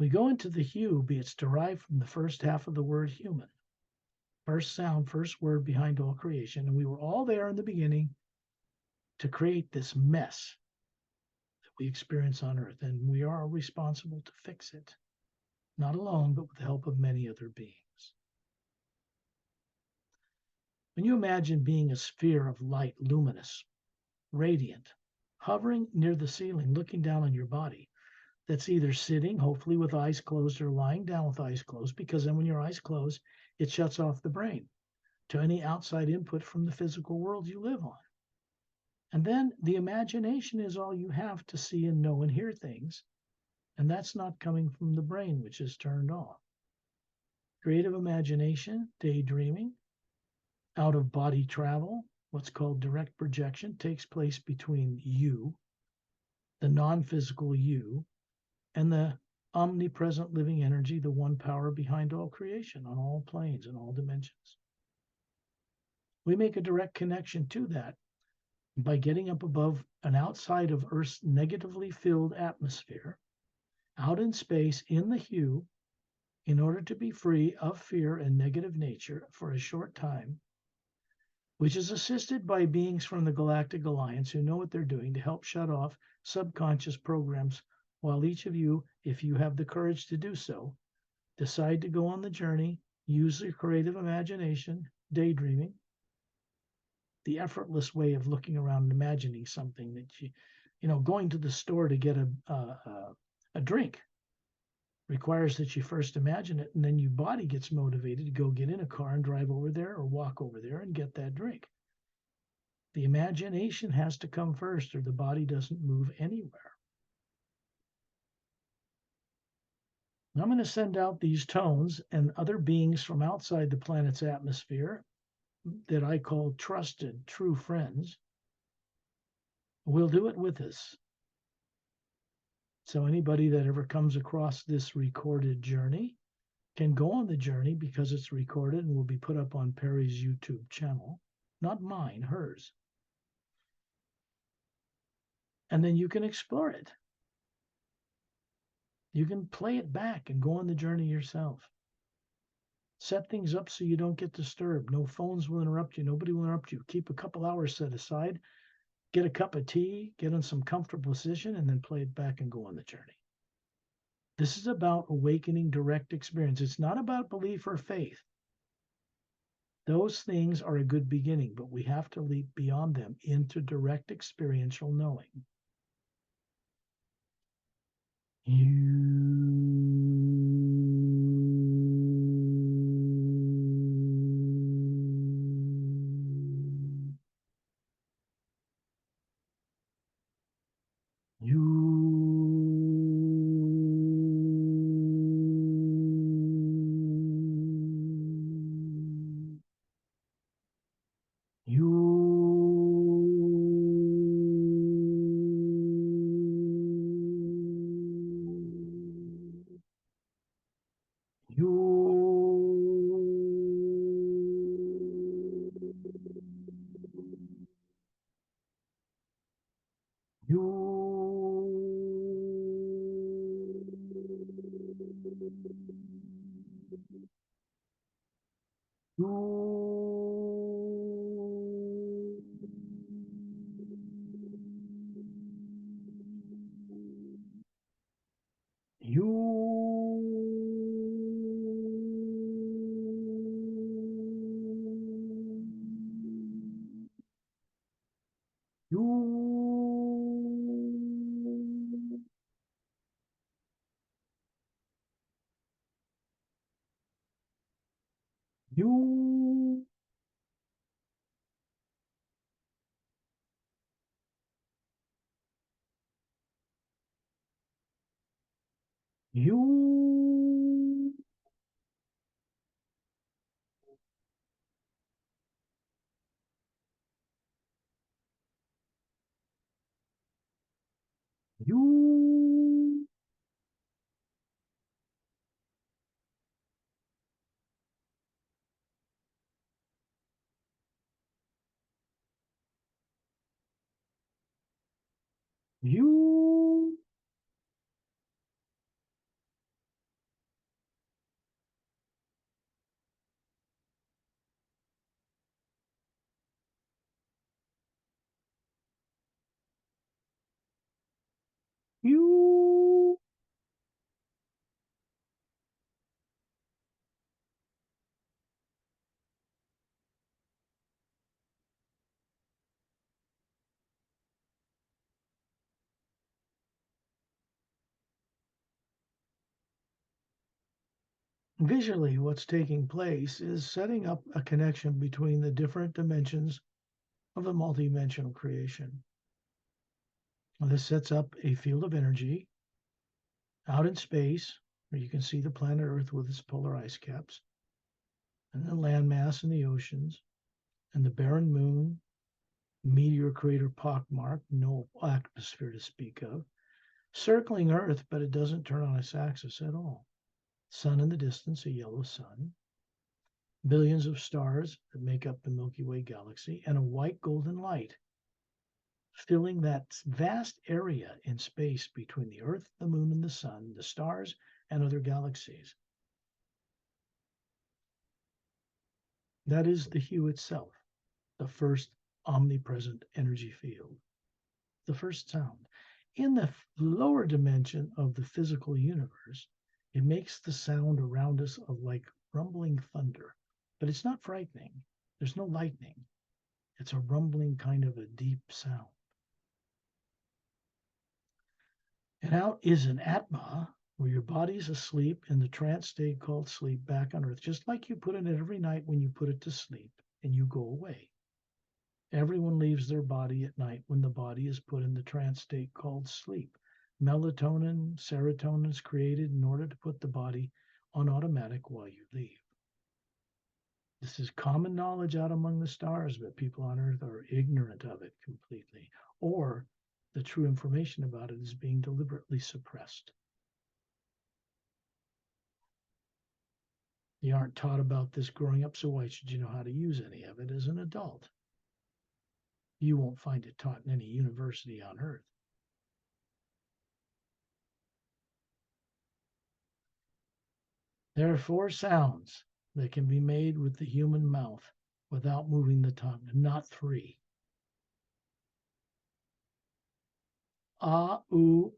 We go into the hue, it's derived from the first half of the word human. First sound, first word behind all creation. And we were all there in the beginning. to create this mess that we experience on Earth, and we are responsible to fix it, not alone, but with the help of many other beings. When you imagine being a sphere of light, luminous, radiant, hovering near the ceiling, looking down on your body, that's either sitting, hopefully with eyes closed, or lying down with eyes closed, because then when your eyes close, it shuts off the brain to any outside input from the physical world you live on. And then the imagination is all you have to see and know and hear things. And that's not coming from the brain, which is turned off. Creative imagination, daydreaming, out of body travel, what's called direct projection, takes place between you, the non physical you, and the omnipresent living energy, the one power behind all creation on all planes and all dimensions. We make a direct connection to that by getting up above and outside of Earth's negatively filled atmosphere, out in space in the hue, in order to be free of fear and negative nature for a short time, which is assisted by beings from the Galactic Alliance who know what they're doing to help shut off subconscious programs, while each of you, if you have the courage to do so, decide to go on the journey, use your creative imagination, daydreaming, the effortless way of looking around and imagining something that going to the store to get a drink requires that you first imagine it, and then your body gets motivated to go get in a car and drive over there or walk over there and get that drink. The imagination has to come first, or the body doesn't move anywhere. I'm going to send out these tones and other beings from outside the planet's atmosphere that I call trusted, true friends will do it with us. So anybody that ever comes across this recorded journey can go on the journey because it's recorded and will be put up on Perry's YouTube channel, not mine, hers. And then you can explore it. You can play it back and go on the journey yourself. Set things up so you don't get disturbed. No phones will interrupt you. Nobody will interrupt you. Keep a couple hours set aside. Get a cup of tea, get in some comfortable position, and then play it back and go on the journey. This is about awakening direct experience. It's not about belief or faith. Those things are a good beginning, but we have to leap beyond them into direct experiential knowing. Visually, what's taking place is setting up a connection between the different dimensions of the multidimensional creation. This sets up a field of energy out in space where you can see the planet Earth with its polar ice caps, and the landmass in the oceans, and the barren moon, meteor crater pockmarked, no atmosphere to speak of, circling Earth, but it doesn't turn on its axis at all. Sun in the distance, a yellow sun, billions of stars that make up the Milky Way galaxy, and a white golden light filling that vast area in space between the Earth, the moon, and the sun, the stars, and other galaxies. That is the hue itself, the first omnipresent energy field, the first sound. In the lower dimension of the physical universe, it makes the sound around us of like rumbling thunder, but it's not frightening. There's no lightning. It's a rumbling kind of a deep sound. And out is an atma, where your body's asleep in the trance state called sleep back on Earth, just like you put in it every night when you put it to sleep and you go away. Everyone leaves their body at night when the body is put in the trance state called sleep. Melatonin, serotonin is created in order to put the body on automatic while you leave. This is common knowledge out among the stars, but people on Earth are ignorant of it completely, or the true information about it is being deliberately suppressed. You aren't taught about this growing up, so why should you know how to use any of it as an adult? You won't find it taught in any university on Earth. There are 4 sounds that can be made with the human mouth without moving the tongue, not 3. Ah, oo,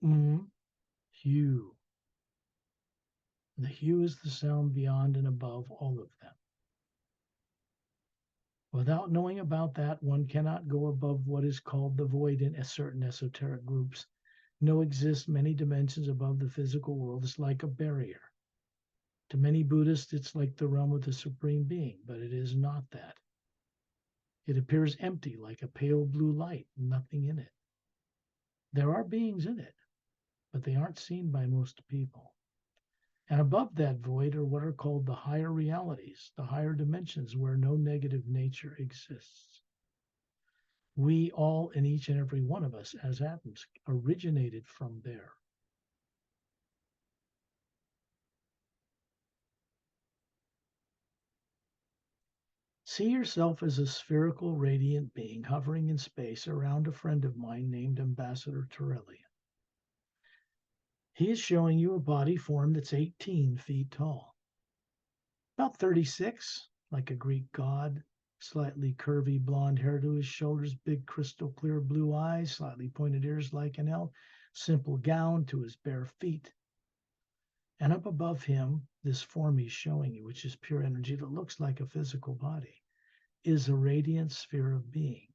hue. The hue is the sound beyond and above all of them. Without knowing about that, one cannot go above what is called the void in certain esoteric groups. No exists many dimensions above the physical world. It's like a barrier. To many Buddhists, it's like the realm of the Supreme Being, but it is not that. It appears empty, like a pale blue light, nothing in it. There are beings in it, but they aren't seen by most people. And above that void are what are called the higher realities, the higher dimensions where no negative nature exists. We all, and each and every one of us as atoms, originated from there. See yourself as a spherical, radiant being hovering in space around a friend of mine named Ambassador Turellian. He is showing you a body form that's 18 feet tall, about 36, like a Greek god, slightly curvy blonde hair to his shoulders, big crystal clear blue eyes, slightly pointed ears like an elk, simple gown to his bare feet. And up above him, this form he's showing you, which is pure energy that looks like a physical body, is a radiant sphere of being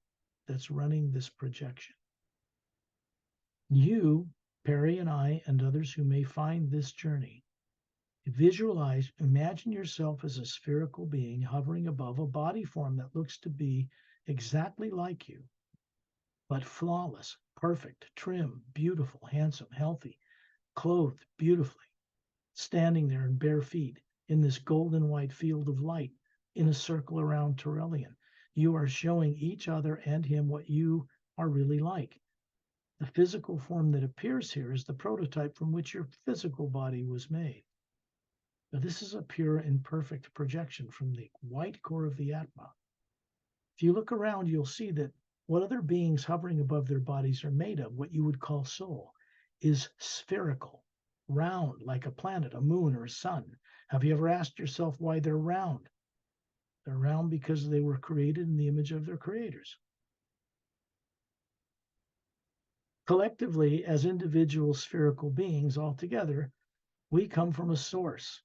that's running this projection. You, Perry, and I, and others who may find this journey, visualize, imagine yourself as a spherical being hovering above a body form that looks to be exactly like you, but flawless, perfect, trim, beautiful, handsome, healthy, clothed beautifully, standing there in bare feet in this golden white field of light in a circle around Turellian. You are showing each other and him what you are really like. The physical form that appears here is the prototype from which your physical body was made. Now, this is a pure and perfect projection from the white core of the Atma. If you look around, you'll see that what other beings hovering above their bodies are made of, what you would call soul, is spherical, round, like a planet, a moon, or a sun. Have you ever asked yourself why they're round? They're round because they were created in the image of their creators. Collectively, as individual spherical beings altogether, we come from a source.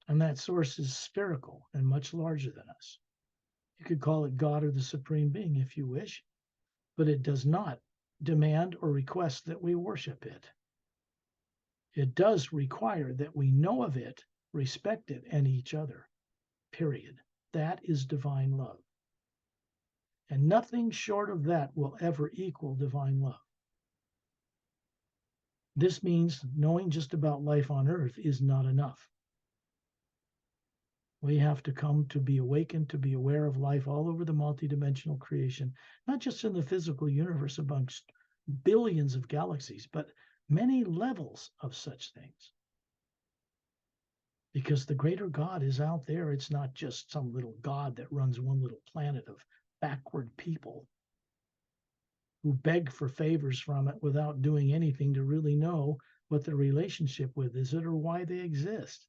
And that source is spherical and much larger than us. You could call it God or the Supreme Being if you wish, but it does not demand or request that we worship it. It does require that we know of it, respect it, and each other, period. That is divine love. And nothing short of that will ever equal divine love. This means knowing just about life on earth is not enough. We have to come to be awakened, to be aware of life all over the multidimensional creation, not just in the physical universe amongst billions of galaxies, but many levels of such things. Because the greater God is out there. It's not just some little God that runs one little planet of backward people who beg for favors from it without doing anything to really know what their relationship with is it or why they exist.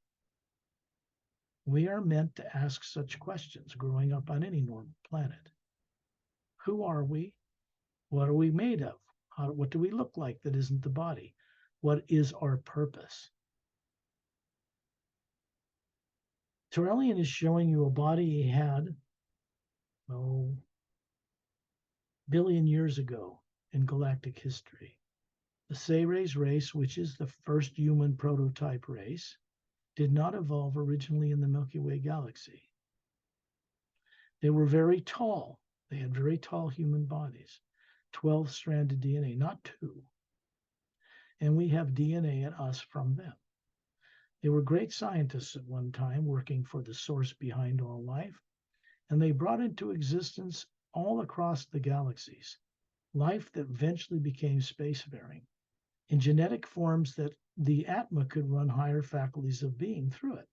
We are meant to ask such questions growing up on any normal planet. Who are we? What are we made of? What do we look like that isn't the body? What is our purpose? Terrellian is showing you a body he had, billion years ago in galactic history. The Ceres race, which is the first human prototype race, did not evolve originally in the Milky Way galaxy. They were very tall. They had very tall human bodies, 12-stranded DNA, not two. And we have DNA in us from them. They were great scientists at one time working for the source behind all life, and they brought into existence all across the galaxies life that eventually became spacefaring in genetic forms that the Atma could run higher faculties of being through it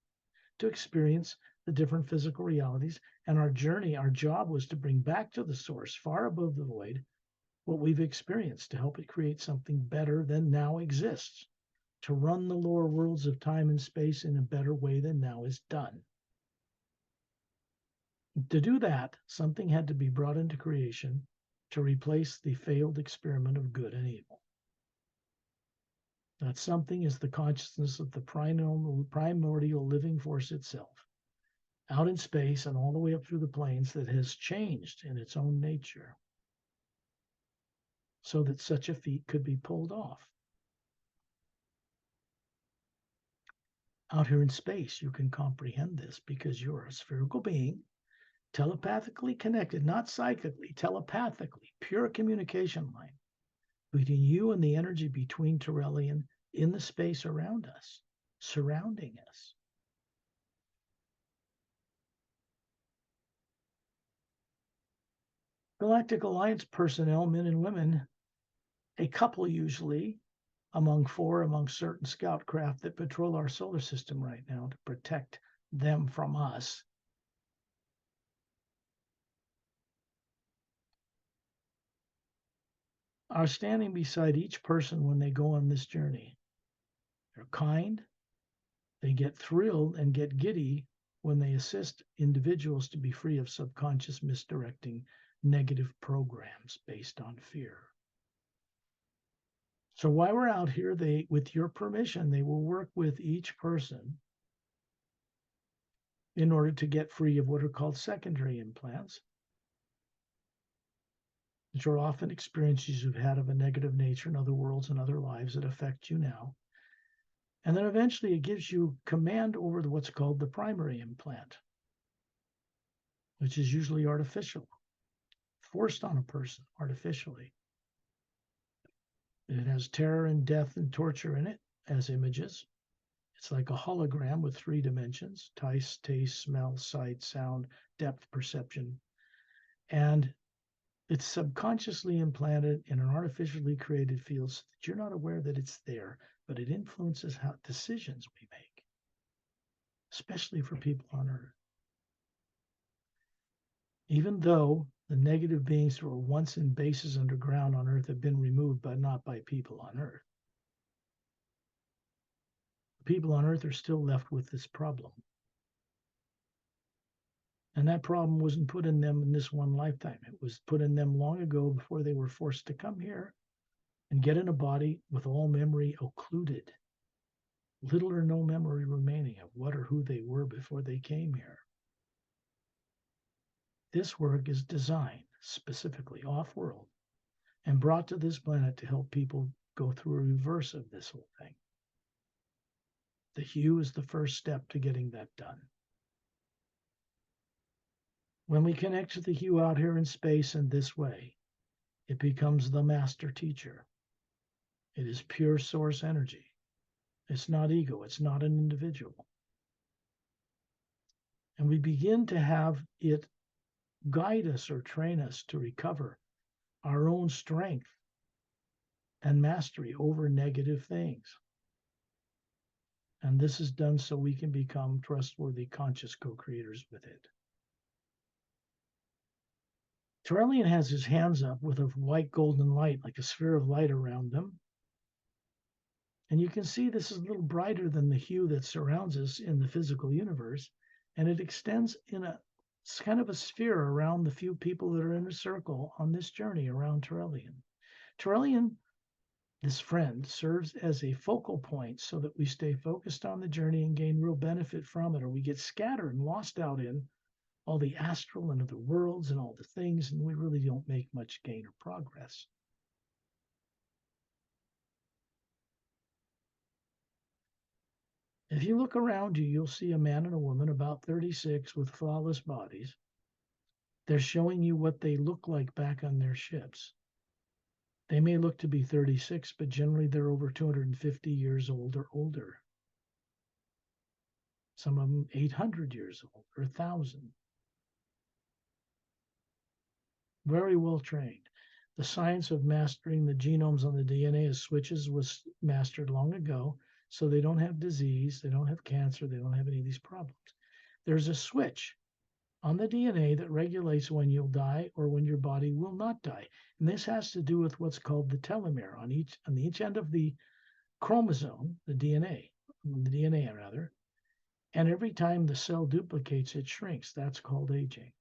to experience the different physical realities. And our job was to bring back to the source, far above the void, what we've experienced to help it create something better than now exists, to run the lower worlds of time and space in a better way than now is done. To do that, something had to be brought into creation to replace the failed experiment of good and evil. That something is the consciousness of the primordial living force itself, out in space and all the way up through the planes, that has changed in its own nature so that such a feat could be pulled off. Out here in space, you can comprehend this because you're a spherical being, telepathically connected, not psychically, telepathically, pure communication line between you and the energy between Terrellian in the space around us, surrounding us. Galactic Alliance personnel, men and women, a couple usually, among certain scout craft that patrol our solar system right now to protect them from us, are standing beside each person when they go on this journey. They're kind. They get thrilled and get giddy when they assist individuals to be free of subconscious misdirecting negative programs based on fear. So while we're out here, with your permission, they will work with each person in order to get free of what are called secondary implants, which are often experiences you've had of a negative nature in other worlds and other lives that affect you now. And then eventually it gives you command over what's called the primary implant, which is usually artificial, forced on a person artificially. It has terror and death and torture in it as images. It's like a hologram with 3 dimensions: taste, smell, sight, sound, depth perception. And it's subconsciously implanted in an artificially created field so that you're not aware that it's there, but it influences how decisions we make, especially for people on Earth. Even though the negative beings who were once in bases underground on Earth have been removed, but not by people on Earth. The people on Earth are still left with this problem. And that problem wasn't put in them in this one lifetime. It was put in them long ago before they were forced to come here and get in a body with all memory occluded. Little or no memory remaining of what or who they were before they came here. This work is designed specifically off-world and brought to this planet to help people go through a reverse of this whole thing. The hue is the first step to getting that done. When we connect to the hue out here in space in this way, it becomes the master teacher. It is pure source energy. It's not ego. It's not an individual. And we begin to have it guide us or train us to recover our own strength and mastery over negative things. And this is done so we can become trustworthy, conscious co-creators with it. Terrellian has his hands up with a white golden light, like a sphere of light around him. And you can see this is a little brighter than the hue that surrounds us in the physical universe. And it extends in it's kind of a sphere around the few people that are in a circle on this journey around Terrellian. Terrellian, this friend, serves as a focal point so that we stay focused on the journey and gain real benefit from it, or we get scattered and lost out in all the astral and other worlds and all the things, and we really don't make much gain or progress. If you look around you, you'll see a man and a woman about 36 with flawless bodies. They're showing you what they look like back on their ships. They may look to be 36, but generally they're over 250 years old or older. Some of them 800 years old or 1,000. Very well trained. The science of mastering the genomes on the DNA as switches was mastered long ago, so they don't have disease, they don't have cancer, they don't have any of these problems. There's a switch on the DNA that regulates when you'll die or when your body will not die. And this has to do with what's called the telomere on each end of the chromosome, the DNA rather. And every time the cell duplicates, it shrinks. That's called aging.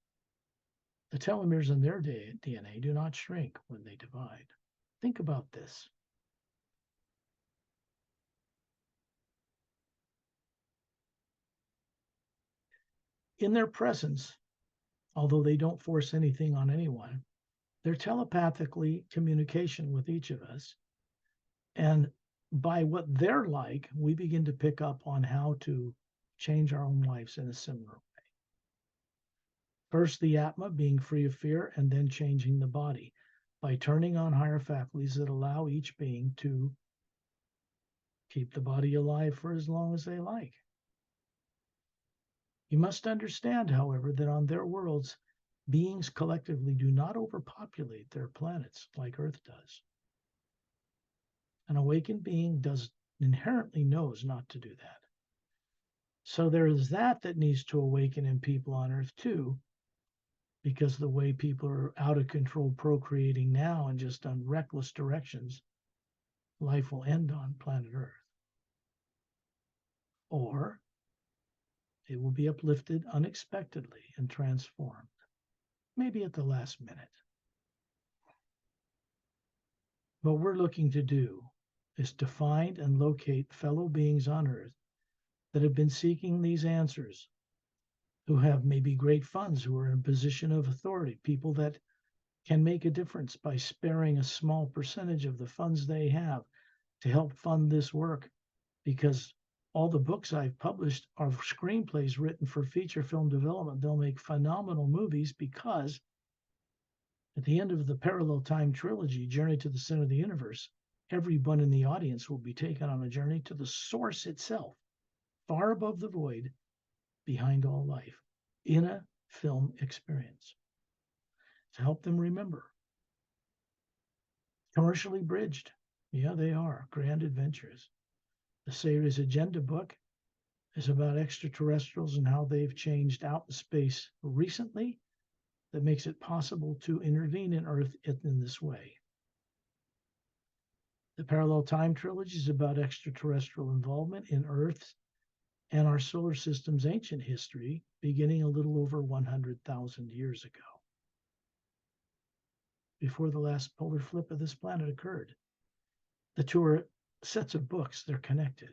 The telomeres in their DNA do not shrink when they divide. Think about this. In their presence, although they don't force anything on anyone, they're telepathically communication with each of us. And by what they're like, we begin to pick up on how to change our own lives in a similar way. First, the Atma being free of fear, and then changing the body by turning on higher faculties that allow each being to keep the body alive for as long as they like. You must understand, however, that on their worlds, beings collectively do not overpopulate their planets like Earth does. An awakened being inherently knows not to do that. So there is that needs to awaken in people on Earth too, because the way people are out of control procreating now and just on reckless directions, life will end on planet Earth. Or it will be uplifted unexpectedly and transformed, maybe at the last minute. What we're looking to do is to find and locate fellow beings on Earth that have been seeking these answers, who have maybe great funds, who are in a position of authority, people that can make a difference by sparing a small percentage of the funds they have to help fund this work. Because all the books I've published are screenplays written for feature film development. They'll make phenomenal movies because at the end of the parallel time trilogy, Journey to the Center of the Universe, everyone in the audience will be taken on a journey to the source itself, far above the void, behind all life, in a film experience to help them remember. Commercially bridged. Yeah, they are grand adventures. The series Agenda book is about extraterrestrials and how they've changed out in space recently that makes it possible to intervene in Earth in this way. The Parallel Time Trilogy is about extraterrestrial involvement in Earth and our solar system's ancient history, beginning a little over 100,000 years ago, before the last polar flip of this planet occurred. The two are sets of books, they're connected.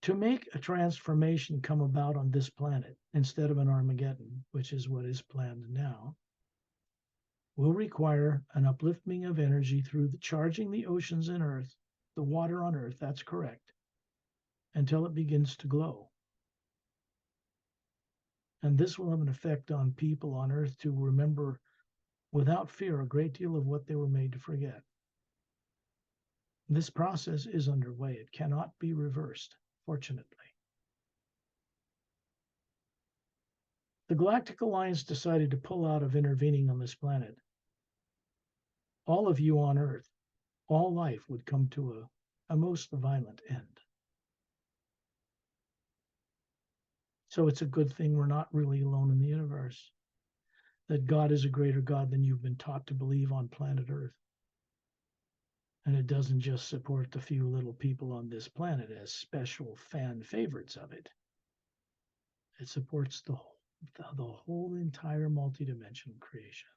To make a transformation come about on this planet instead of an Armageddon, which is what is planned now, will require an uplifting of energy through charging the oceans and Earth, the water on Earth, that's correct, until it begins to glow. And this will have an effect on people on Earth to remember without fear a great deal of what they were made to forget. This process is underway. It cannot be reversed, fortunately. The Galactic Alliance decided to pull out of intervening on this planet. All of you on Earth, all life would come to a most violent end. So it's a good thing we're not really alone in the universe, that God is a greater God than you've been taught to believe on planet Earth. And it doesn't just support the few little people on this planet as special fan favorites of it. It supports the whole entire multidimensional creation.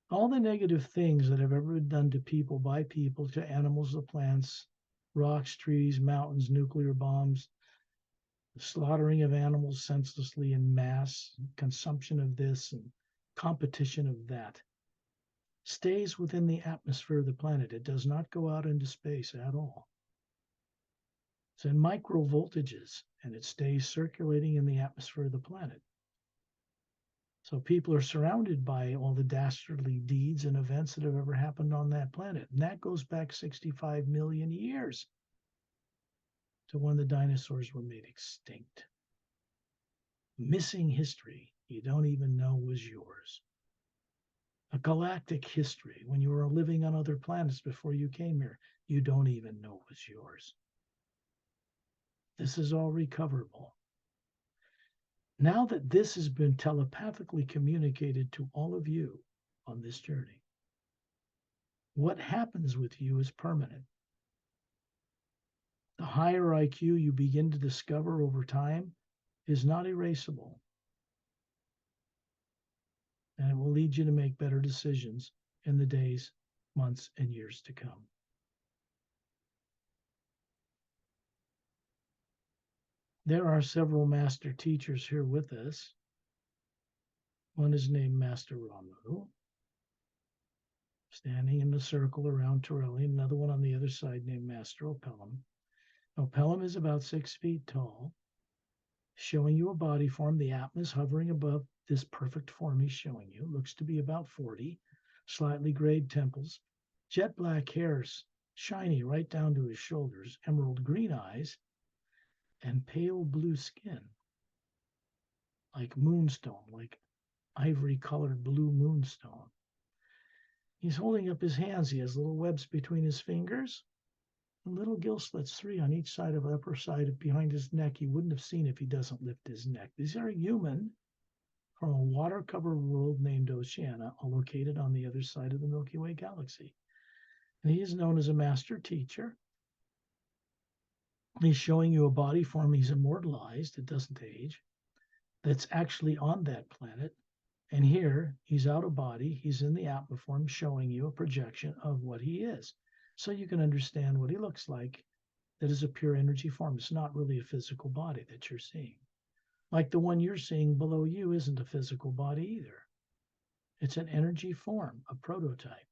All the negative things that have ever been done to people, by people, to animals, to plants, rocks, trees, mountains, nuclear bombs, slaughtering of animals senselessly in mass, consumption of this and competition of that, stays within the atmosphere of the planet. It does not go out into space at all. It's in micro voltages, and it stays circulating in the atmosphere of the planet. So people are surrounded by all the dastardly deeds and events that have ever happened on that planet. And that goes back 65 million years to when the dinosaurs were made extinct. Missing history you don't even know was yours. A galactic history when you were living on other planets before you came here, you don't even know was yours. This is all recoverable. Now that this has been telepathically communicated to all of you on this journey, what happens with you is permanent. The higher IQ you begin to discover over time is not erasable. And it will lead you to make better decisions in the days, months, and years to come. There are several master teachers here with us. One is named Master Ramu, standing in the circle around Torelli. Another one on the other side named Master Opelum. Opelum is about 6 feet tall, showing you a body form. The Atma hovering above this perfect form he's showing you. Looks to be about 40, slightly grayed temples, jet black hairs, shiny right down to his shoulders, emerald green eyes, and pale blue skin, like moonstone, like ivory-colored blue moonstone. He's holding up his hands. He has little webs between his fingers, and little gill slits, 3 on each side of the upper side of behind his neck. He wouldn't have seen if he doesn't lift his neck. These are human from a water-covered world named Oceania, located on the other side of the Milky Way galaxy. And he is known as a master teacher. He's showing you a body form. He's immortalized. It doesn't age. That's actually on that planet. And here he's out of body. He's in the Atma form, showing you a projection of what he is. So you can understand what he looks like. That is a pure energy form. It's not really a physical body that you're seeing. Like the one you're seeing below you isn't a physical body either. It's an energy form, a prototype.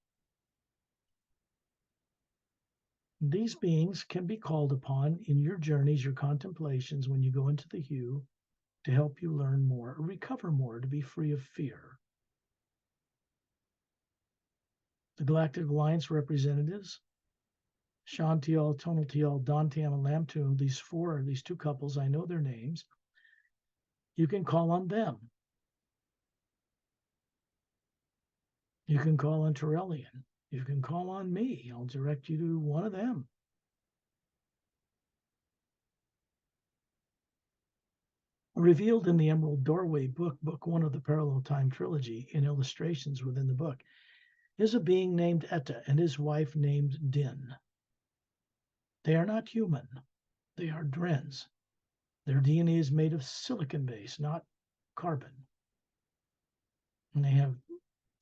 These beings can be called upon in your journeys, your contemplations, when you go into the hue, to help you learn more, recover more, to be free of fear. The Galactic Alliance representatives, Shantial, Tonaltial, Dantian, and Lamtoon, these 2 couples, I know their names. You can call on them. You can call on Torellian. You can call on me. I'll direct you to one of them. Revealed in the Emerald Doorway book, book 1 of the Parallel Time Trilogy, in illustrations within the book, is a being named Etta and his wife named Din. They are not human. They are Drens. Their DNA is made of silicon base, not carbon. And they have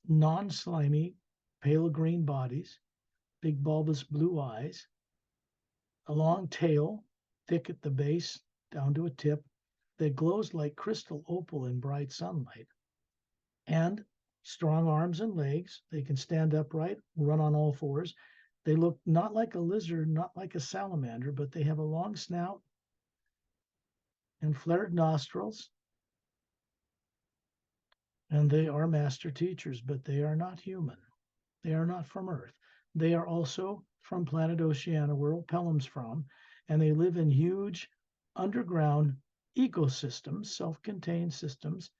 non-slimy, pale green bodies, big bulbous blue eyes, a long tail, thick at the base, down to a tip that glows like crystal opal in bright sunlight. And strong arms and legs. They can stand upright, run on all fours. They look not like a lizard, not like a salamander, but they have a long snout and flared nostrils. And they are master teachers, but they are not human. They are not from Earth. They are also from planet Oceania, where Pelham's from, and they live in huge underground ecosystems, self-contained systems,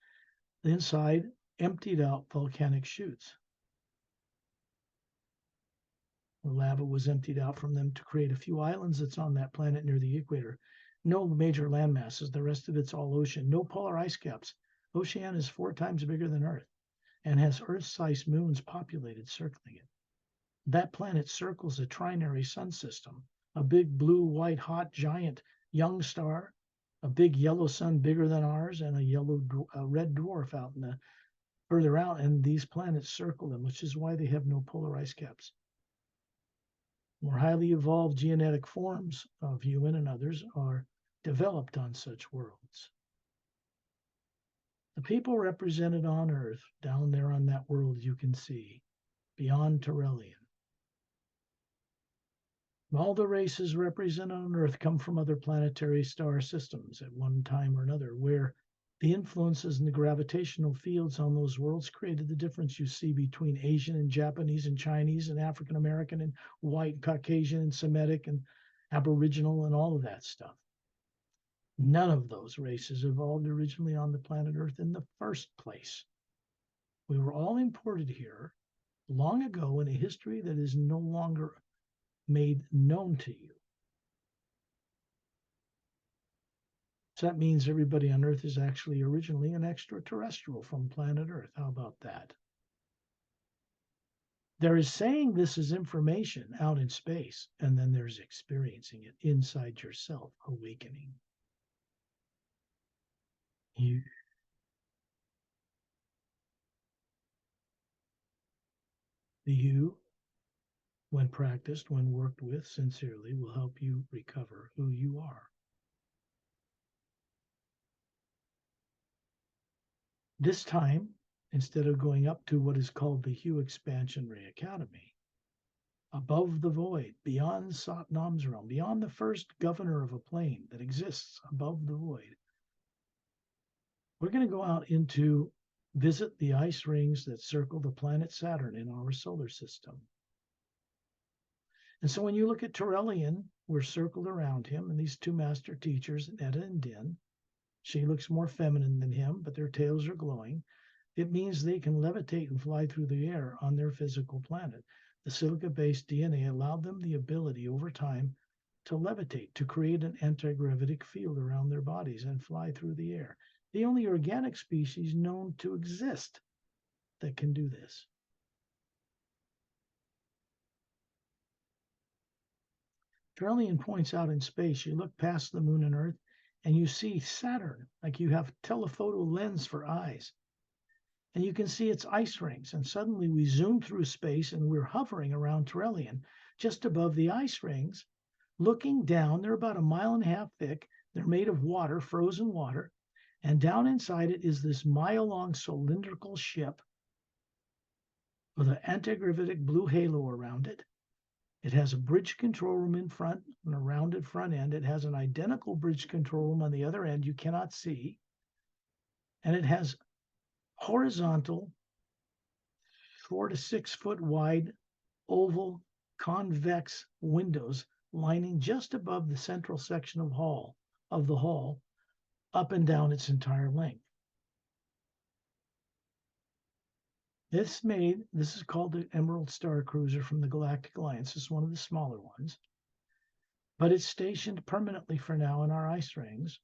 inside emptied out volcanic chutes. The lava was emptied out from them to create a few islands that's on that planet near the equator. No major land masses. The rest of it's all ocean. No polar ice caps. Oceania is 4 times bigger than Earth and has Earth-sized moons populated circling it. That planet circles a trinary sun system, a big blue, white, hot, giant young star, a big yellow sun bigger than ours, and a red dwarf out in the further out. And these planets circle them, which is why they have no polar ice caps. More highly evolved genetic forms of human and others are developed on such worlds. The people represented on Earth, down there on that world you can see, beyond Turelian. All the races represented on Earth come from other planetary star systems at one time or another, where the influences in the gravitational fields on those worlds created the difference you see between Asian and Japanese and Chinese and African American and white, Caucasian and Semitic and Aboriginal and all of that stuff. None of those races evolved originally on the planet Earth in the first place. We were all imported here long ago in a history that is no longer made known to you. So that means everybody on Earth is actually originally an extraterrestrial from planet Earth. How about that? There is saying this is information out in space, and then there's experiencing it inside yourself, awakening. The you, when practiced, when worked with sincerely, will help you recover who you are. This time, instead of going up to what is called the Hue Expansion Ray Academy, above the void, beyond Satnam's realm, beyond the first governor of a plane that exists above the void, we're going to go out into visit the ice rings that circle the planet Saturn in our solar system. And so when you look at Turelian, we're circled around him, and these 2 master teachers, Etta and Din, she looks more feminine than him, but their tails are glowing. It means they can levitate and fly through the air on their physical planet. The silica-based DNA allowed them the ability over time to levitate, to create an anti-gravitic field around their bodies and fly through the air. The only organic species known to exist that can do this. Turelian points out in space, you look past the moon and Earth, and you see Saturn, like you have telephoto lens for eyes. And you can see its ice rings. And suddenly we zoom through space and we're hovering around Turelian, just above the ice rings, looking down. They're about 1.5 miles thick. They're made of water, frozen water. And down inside it is this mile-long cylindrical ship with an anti-gravitic blue halo around it. It has a bridge control room in front and a rounded front end. It has an identical bridge control room on the other end you cannot see. And it has horizontal, 4 to 6 foot wide, oval, convex windows lining just above the central section of the hall, up and down its entire length. This is called the Emerald Star Cruiser from the Galactic Alliance. It's one of the smaller ones, but it's stationed permanently for now in our ice rings,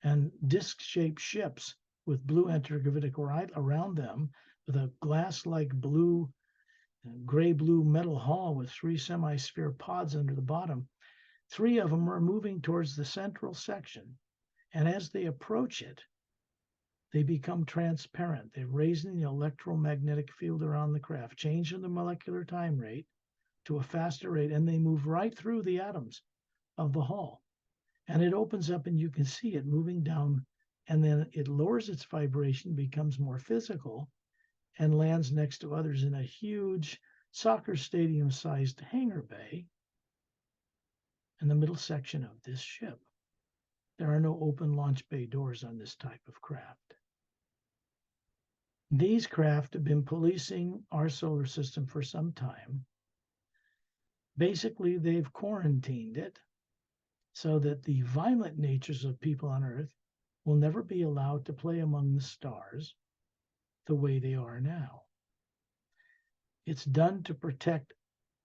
and disc-shaped ships with blue antigravitic around them, with a glass-like blue, gray-blue metal hull with 3 semi-sphere pods under the bottom. 3 of them are moving towards the central section, and as they approach it, they become transparent. They're raising the electromagnetic field around the craft, changing the molecular time rate to a faster rate, and they move right through the atoms of the hull. And it opens up and you can see it moving down, and then it lowers its vibration, becomes more physical, and lands next to others in a huge soccer stadium sized hangar bay in the middle section of this ship. There are no open launch bay doors on this type of craft. These craft have been policing our solar system for some time. Basically, they've quarantined it so that the violent natures of people on Earth will never be allowed to play among the stars the way they are now. It's done to protect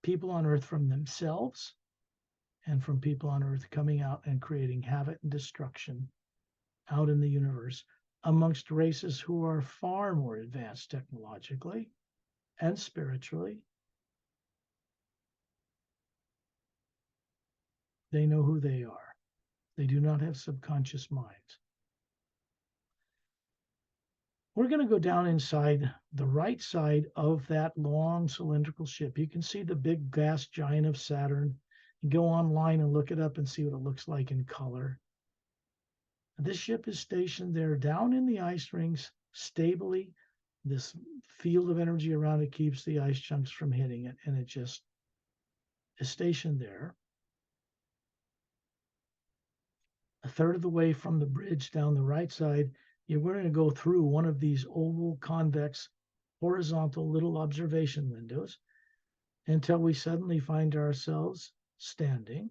people on Earth from themselves and from people on Earth coming out and creating havoc and destruction out in the universe amongst races who are far more advanced technologically and spiritually. They know who they are. They do not have subconscious minds. We're going to go down inside the right side of that long cylindrical ship. You can see the big gas giant of Saturn. You go online and look it up and see what it looks like in color. This ship is stationed there down in the ice rings stably. This field of energy around it keeps the ice chunks from hitting it, and it just is stationed there. A third of the way from the bridge down the right side, you're going to go through one of these oval, convex, horizontal little observation windows until we suddenly find ourselves standing,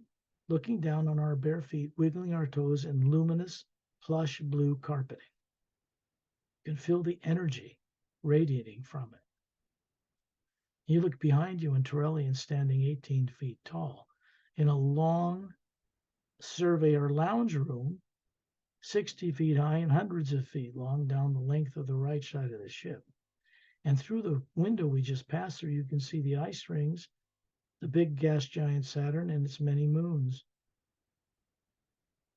looking down on our bare feet, wiggling our toes in luminous, plush blue carpeting. You can feel the energy radiating from it. You look behind you, and Torellian standing 18 feet tall in a long surveyor lounge room, 60 feet high and hundreds of feet long down the length of the right side of the ship. And through the window we just passed through, you can see the ice rings, the big gas giant Saturn, and its many moons.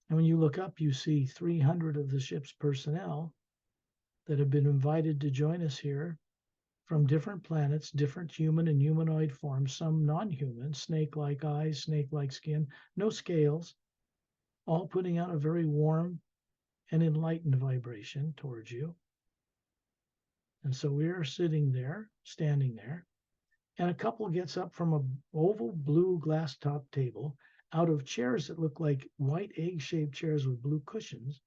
And when you look up, you see 300 of the ship's personnel that have been invited to join us here from different planets, different human and humanoid forms, some non-human, snake-like eyes, snake-like skin, no scales, all putting out a very warm and enlightened vibration towards you. And so we are sitting there, standing there, and a couple gets up from an oval blue glass top table out of chairs that look like white egg-shaped chairs with blue cushions.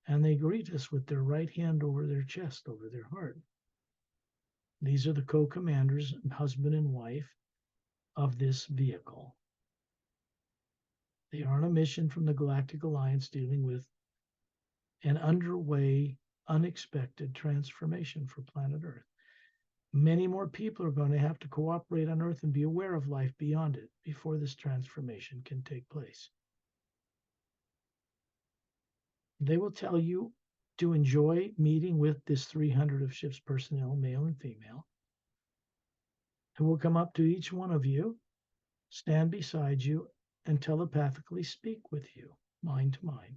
And they greet us with their right hand over their chest, over their heart. These are the co-commanders, husband and wife, of this vehicle. They are on a mission from the Galactic Alliance dealing with an underway, unexpected transformation for planet Earth. Many more people are going to have to cooperate on Earth and be aware of life beyond it before this transformation can take place. They will tell you to enjoy meeting with this 300 of ship's personnel, male and female, who will come up to each one of you, stand beside you, and telepathically speak with you, mind to mind,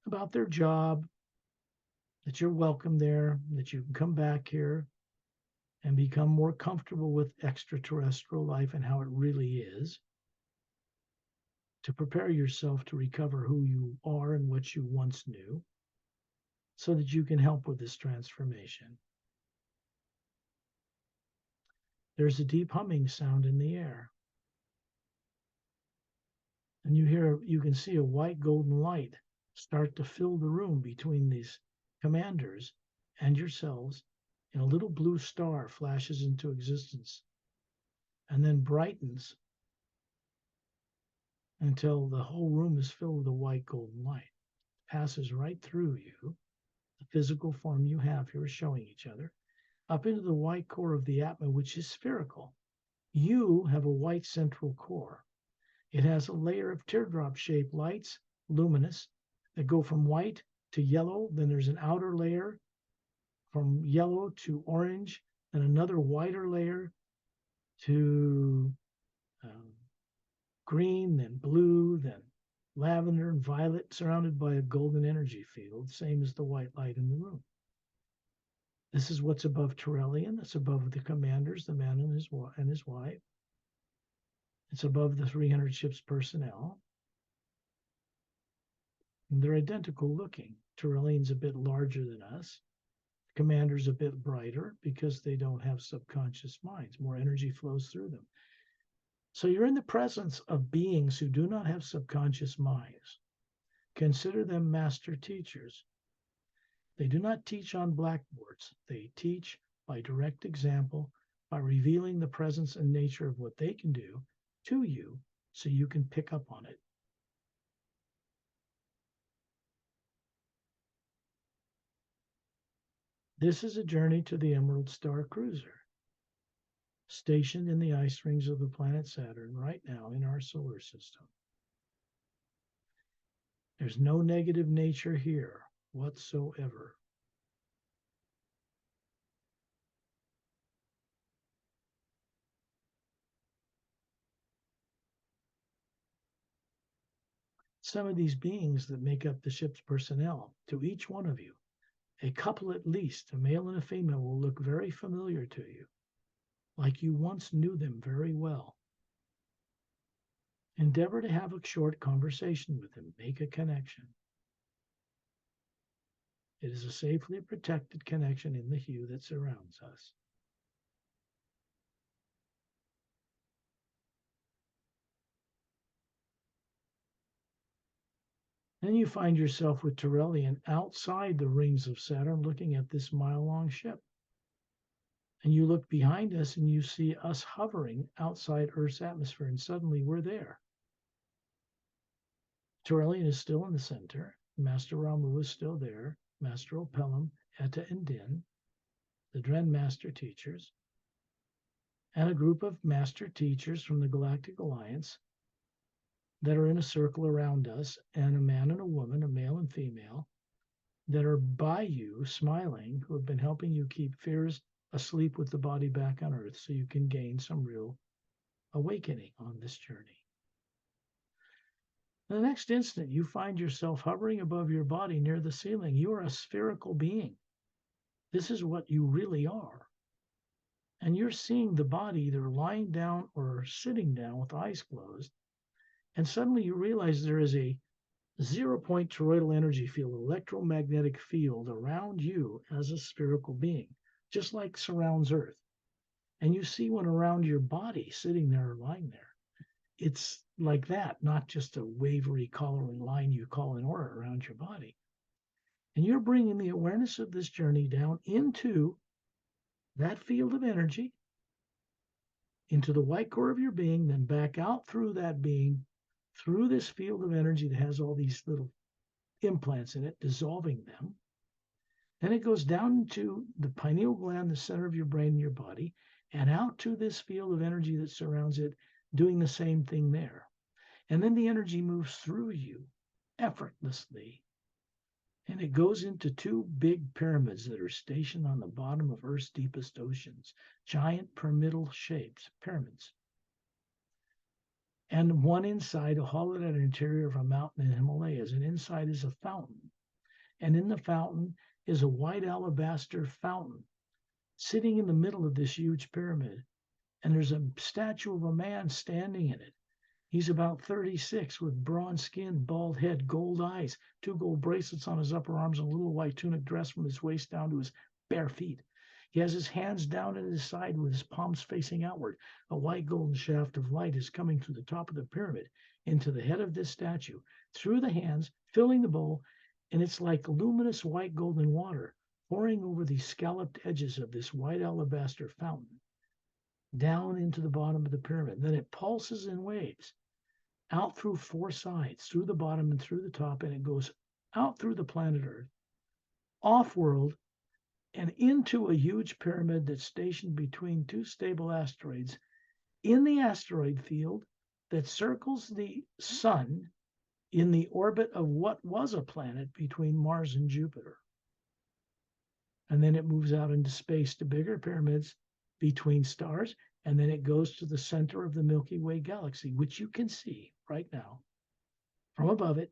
about their job, that you're welcome there, that you can come back here and become more comfortable with extraterrestrial life and how it really is, to prepare yourself to recover who you are and what you once knew, so that you can help with this transformation. There's a deep humming sound in the air. And you can see a white golden light start to fill the room between these commanders and yourselves, and a little blue star flashes into existence and then brightens until the whole room is filled with a white golden light. Passes right through you, the physical form you have here showing each other, up into the white core of the Atma, which is spherical. You have a white central core. It has a layer of teardrop-shaped lights, luminous, that go from white to yellow. Then there's an outer layer from yellow to orange, and another whiter layer to green, then blue, then lavender and violet, surrounded by a golden energy field, same as the white light in the room. This is what's above Torellian. It's above the commanders, the man and his wife. It's above the 300 ship's personnel. And they're identical looking. Tyrellian's a bit larger than us. Commander's a bit brighter because they don't have subconscious minds. More energy flows through them. So you're in the presence of beings who do not have subconscious minds. Consider them master teachers. They do not teach on blackboards. They teach by direct example, by revealing the presence and nature of what they can do to you so you can pick up on it. This is a journey to the Emerald Star Cruiser, stationed in the ice rings of the planet Saturn right now in our solar system. There's no negative nature here whatsoever. Some of these beings that make up the ship's personnel, to each one of you, a couple at least, a male and a female, will look very familiar to you, like you once knew them very well. Endeavor to have a short conversation with them, make a connection. It is a safely protected connection in the hue that surrounds us. Then you find yourself with Tyrellian outside the rings of Saturn looking at this mile-long ship. And you look behind us and you see us hovering outside Earth's atmosphere, and suddenly we're there. Tyrellian is still in the center. Master Ramu is still there. Master Opelum, Etta, and Din, the Dren Master Teachers, and a group of Master Teachers from the Galactic Alliance that are in a circle around us, and a man and a woman, a male and female, that are by you, smiling, who have been helping you keep fears asleep with the body back on Earth so you can gain some real awakening on this journey. The next instant, you find yourself hovering above your body near the ceiling. You are a spherical being. This is what you really are. And you're seeing the body either lying down or sitting down with eyes closed. And suddenly you realize there is a 0-point toroidal energy field, electromagnetic field around you as a spherical being, just like surrounds Earth. And you see one around your body sitting there or lying there. It's like that, not just a wavery, coloring line you call an aura around your body. And you're bringing the awareness of this journey down into that field of energy, into the white core of your being, then back out through that being, through this field of energy that has all these little implants in it, dissolving them. Then it goes down to the pineal gland, the center of your brain and your body, and out to this field of energy that surrounds it, doing the same thing there. And then the energy moves through you effortlessly. And it goes into two big pyramids that are stationed on the bottom of Earth's deepest oceans, giant pyramidal shapes, pyramids. And one inside, a hollowed out interior of a mountain in the Himalayas, and inside is a fountain. And in the fountain is a white alabaster fountain sitting in the middle of this huge pyramid. And there's a statue of a man standing in it. He's about 36 with bronze skin, bald head, gold eyes, 2 gold bracelets on his upper arms, and a little white tunic dress from his waist down to his bare feet. He has his hands down at his side with his palms facing outward. A white golden shaft of light is coming through the top of the pyramid into the head of this statue, through the hands, filling the bowl, and it's like luminous white golden water pouring over the scalloped edges of this white alabaster fountain down into the bottom of the pyramid. Then it pulses in waves out through 4 sides, through the bottom and through the top, and it goes out through the planet Earth, off-world, and into a huge pyramid that's stationed between 2 stable asteroids in the asteroid field that circles the sun in the orbit of what was a planet between Mars and Jupiter. And then it moves out into space to bigger pyramids between stars, and then it goes to the center of the Milky Way galaxy, which you can see right now from above it.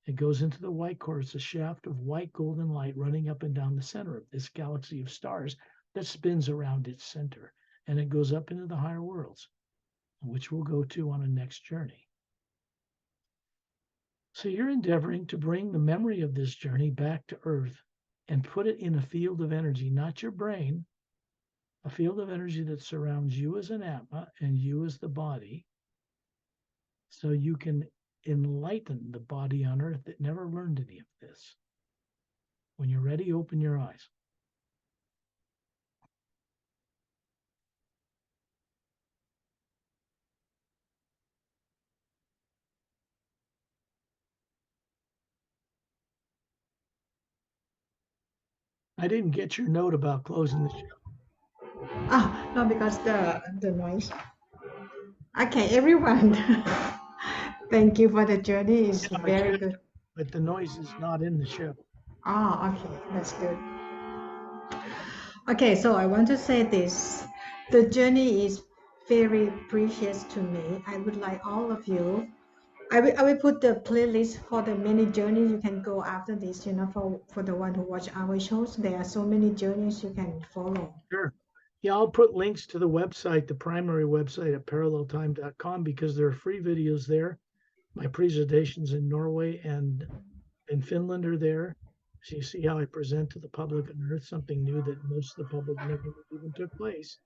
It goes into the white core. It's a shaft of white golden light running up and down the center of this galaxy of stars that spins around its center. And it goes up into the higher worlds, which we'll go to on a next journey. So you're endeavoring to bring the memory of this journey back to Earth and put it in a field of energy, not your brain, a field of energy that surrounds you as an Atma and you as the body, so you can enlighten the body on Earth that never learned any of this. When you're ready, open your eyes. I didn't get your note about closing the show. No, because the noise. Okay, everyone. Thank you for the journey. It's Yeah, I very checked, good. but the noise is not in the show. Okay, that's good. Okay, so I want to say this. The journey is very precious to me. I would like all of you. I will put the playlist for the many journeys you can go after this, for the one who watch our shows. There are so many journeys you can follow. Sure. Yeah, I'll put links to the website, the primary website at paralleltime.com, because there are free videos there. My presentations in Norway and in Finland are there. So you see how I present to the public on Earth, something new that most of the public never even took place.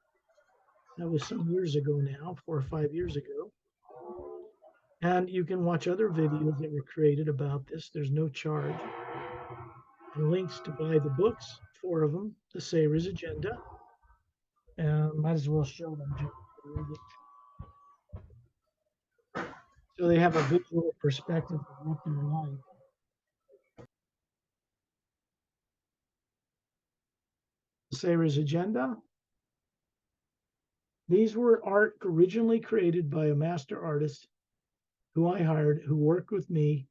That was some years ago now, 4 or 5 years ago. And you can watch other videos that were created about this. There's no charge. And links to buy the books, 4 of them, The Saver's Agenda. And might as well show them, John. So they have a visual perspective of what they're like. The Saver's Agenda. These were art originally created by a master artist who I hired, who worked with me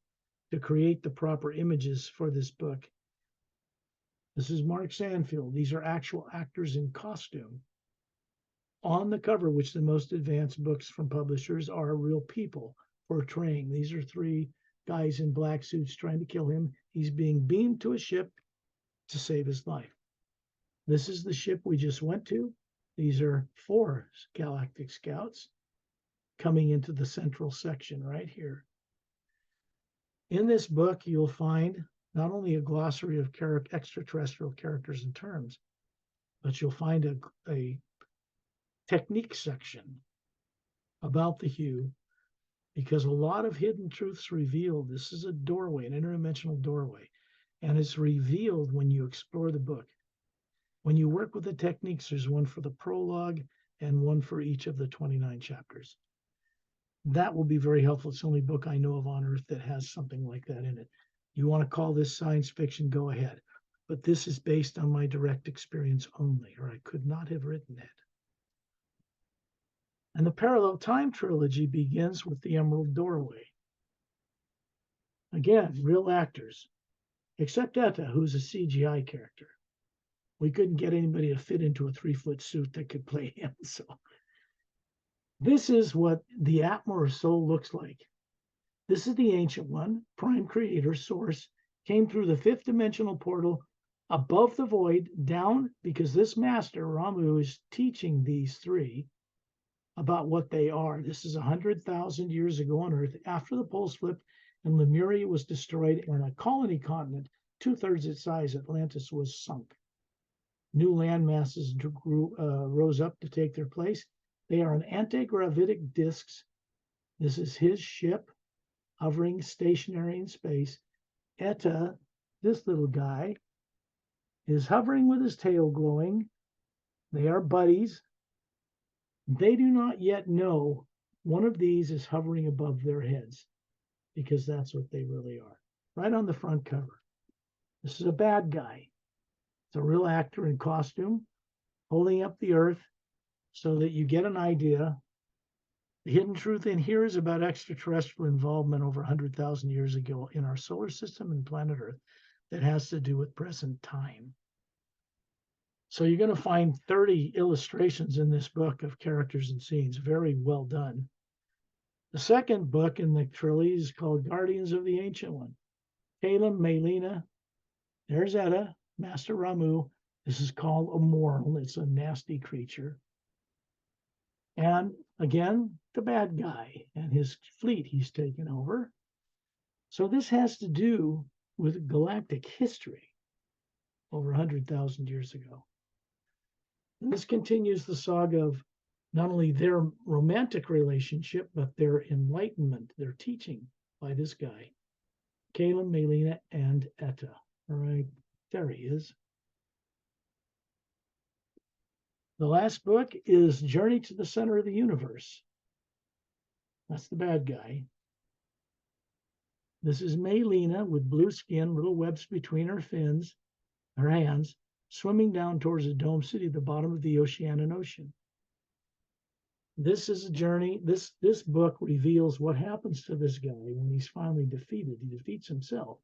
to create the proper images for this book. This is Mark Sandfield. These are actual actors in costume. On the cover, which the most advanced books from publishers are real people portraying. These are 3 guys in black suits trying to kill him. He's being beamed to a ship to save his life. This is the ship we just went to. These are 4 galactic scouts coming into the central section right here. In this book, you'll find not only a glossary of extraterrestrial characters and terms, but you'll find a technique section about the hue, because a lot of hidden truths revealed. This is a doorway, an interdimensional doorway, and it's revealed when you explore the book. When you work with the techniques, there's one for the prologue and one for each of the 29 chapters. That will be very helpful. It's the only book I know of on Earth that has something like that in it. You want to call this science fiction, go ahead. But this is based on my direct experience only, or I could not have written it. And the Parallel Time trilogy begins with the Emerald Doorway. Again, real actors, except Etta, who's a CGI character. We couldn't get anybody to fit into a 3-foot suit that could play him. So this is what the Atma or soul looks like. This is the ancient one, prime creator, source, came through the 5th dimensional portal above the void, down, because this master, Ramu, is teaching these 3 about what they are. This is 100,000 years ago on Earth, after the poles flipped and Lemuria was destroyed, and a colony continent, 2/3 its size, Atlantis, was sunk. New land masses rose up to take their place. They are an anti-gravitic disks. This is his ship, hovering stationary in space. Etta, this little guy, is hovering with his tail glowing. They are buddies. They do not yet know one of these is hovering above their heads, because that's what they really are. Right on the front cover. This is a bad guy. It's a real actor in costume holding up the Earth so that you get an idea. The hidden truth in here is about extraterrestrial involvement over 100,000 years ago in our solar system and planet Earth that has to do with present time. So you're going to find 30 illustrations in this book of characters and scenes. Very well done. The second book in the trilogy is called Guardians of the Ancient One. Caleb, Melina, there's Etta, Master Ramu. This is called a moral. It's a nasty creature. And again, the bad guy and his fleet he's taken over. So this has to do with galactic history over 100,000 years ago. And this continues the saga of not only their romantic relationship, but their enlightenment, their teaching by this guy, Caleb, Melina, and Etta. All right, there he is. The last book is Journey to the Center of the Universe. That's the bad guy. This is Melina with blue skin, little webs between her fins, her hands, swimming down towards the dome city at the bottom of the Oceanian Ocean. This is a journey. This book reveals what happens to this guy when he's finally defeated. He defeats himself.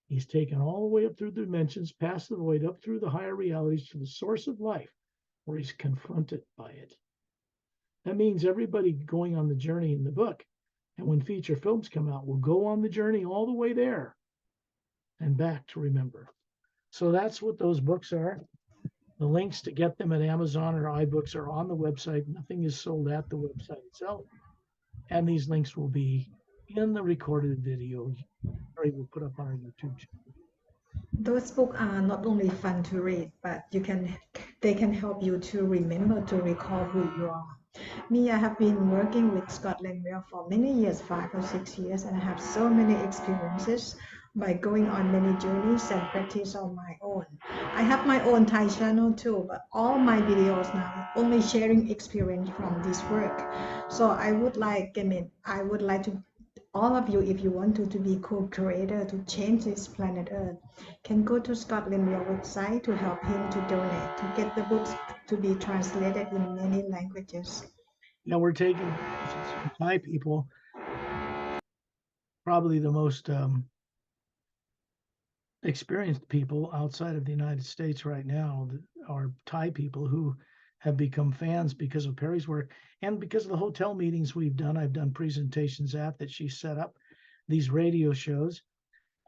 He's taken all the way up through the dimensions, past the void, up through the higher realities to the source of life, where he's confronted by it. That means everybody going on the journey in the book, and when feature films come out, will go on the journey all the way there and back to remember. So that's what those books are. The links to get them at Amazon or iBooks are on the website. Nothing is sold at the website itself. And these links will be in the recorded video Gary will put up on our YouTube channel. Those books are not only fun to read, but they can help you to remember, to recall who you are. Me, I have been working with Scotland Rail for many years, 5 or 6 years, and I have so many experiences by going on many journeys and practice on my own. I have my own Thai channel too, but all my videos now only sharing experience from this work. So I would like to all of you, if you want to be co-creator to change this planet Earth, can go to Scotland Rail website to help him to donate, to get the books to be translated in many languages. Now we're taking some Thai people, probably the most experienced people outside of the United States right now are Thai people who have become fans because of Perry's work and because of the hotel meetings we've done. I've done presentations at that she set up these radio shows.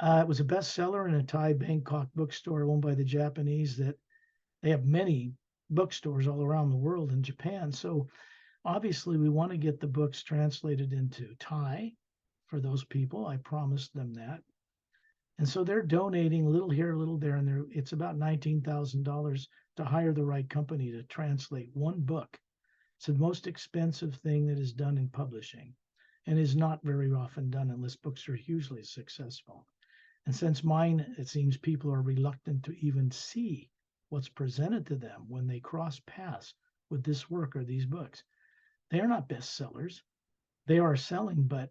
It was a bestseller in a Thai Bangkok bookstore owned by the Japanese that they have many bookstores all around the world in Japan. So obviously we want to get the books translated into Thai for those people. I promised them that. And so they're donating a little here, a little there, and it's about $19,000 to hire the right company to translate one book. It's the most expensive thing that is done in publishing and is not very often done unless books are hugely successful. And since mine, it seems people are reluctant to even see what's presented to them when they cross paths with this work or these books. They are not bestsellers. They are selling, but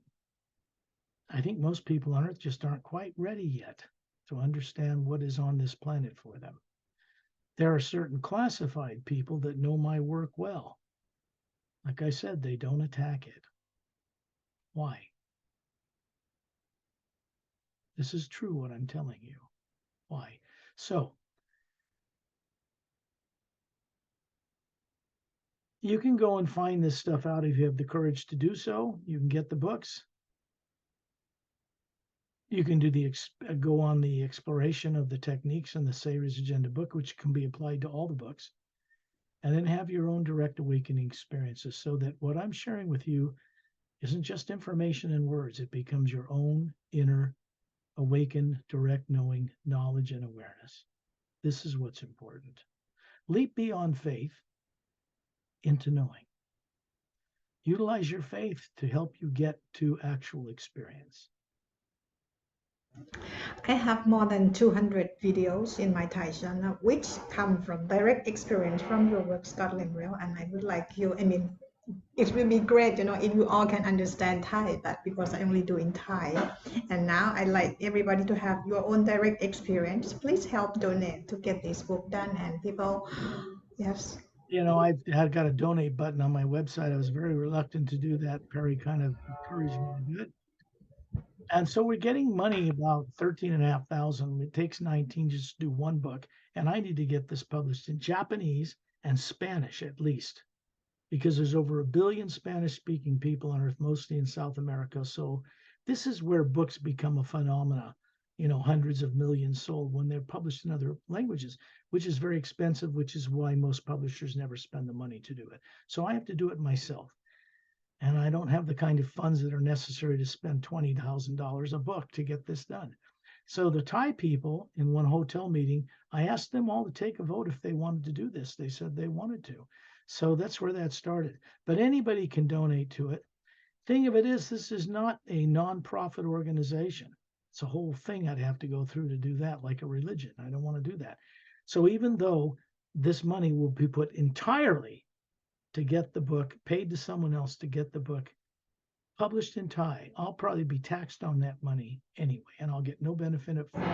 I think most people on Earth just aren't quite ready yet to understand what is on this planet for them. There are certain classified people that know my work well. Like I said, they don't attack it. Why? This is true what I'm telling you. Why? So, you can go and find this stuff out if you have the courage to do so. You can get the books. You can do go on the exploration of the techniques in the Savior's Agenda book, which can be applied to all the books, and then have your own direct awakening experiences so that what I'm sharing with you isn't just information in words. It becomes your own inner awakened, direct knowing, knowledge, and awareness. This is what's important. Leap beyond faith into knowing. Utilize your faith to help you get to actual experience. I have more than 200 videos in my Thai channel, which come from direct experience from your work, Scotland Rail, and I would like you, it will be great, if you all can understand Thai, but because I only do in Thai, and now I'd like everybody to have your own direct experience. Please help donate to get this book done, and people, yes. I've got a donate button on my website. I was very reluctant to do that. Perry kind of encouraged me to do it. And so we're getting money about 13,500. It takes 19 just to do one book. And I need to get this published in Japanese and Spanish at least, because there's over 1 billion Spanish speaking people on Earth, mostly in South America. So this is where books become a phenomena, hundreds of millions sold when they're published in other languages, which is very expensive, which is why most publishers never spend the money to do it. So I have to do it myself. and I don't have the kind of funds that are necessary to spend $20,000 a book to get this done. So the Thai people in one hotel meeting, I asked them all to take a vote if they wanted to do this. They said they wanted to. So that's where that started. But anybody can donate to it. Thing of it is, this is not a nonprofit organization. It's a whole thing I'd have to go through to do that, like a religion. I don't want to do that. So even though this money will be put entirely to get the book, paid to someone else to get the book published in Thai, I'll probably be taxed on that money anyway, and I'll get no benefit from it.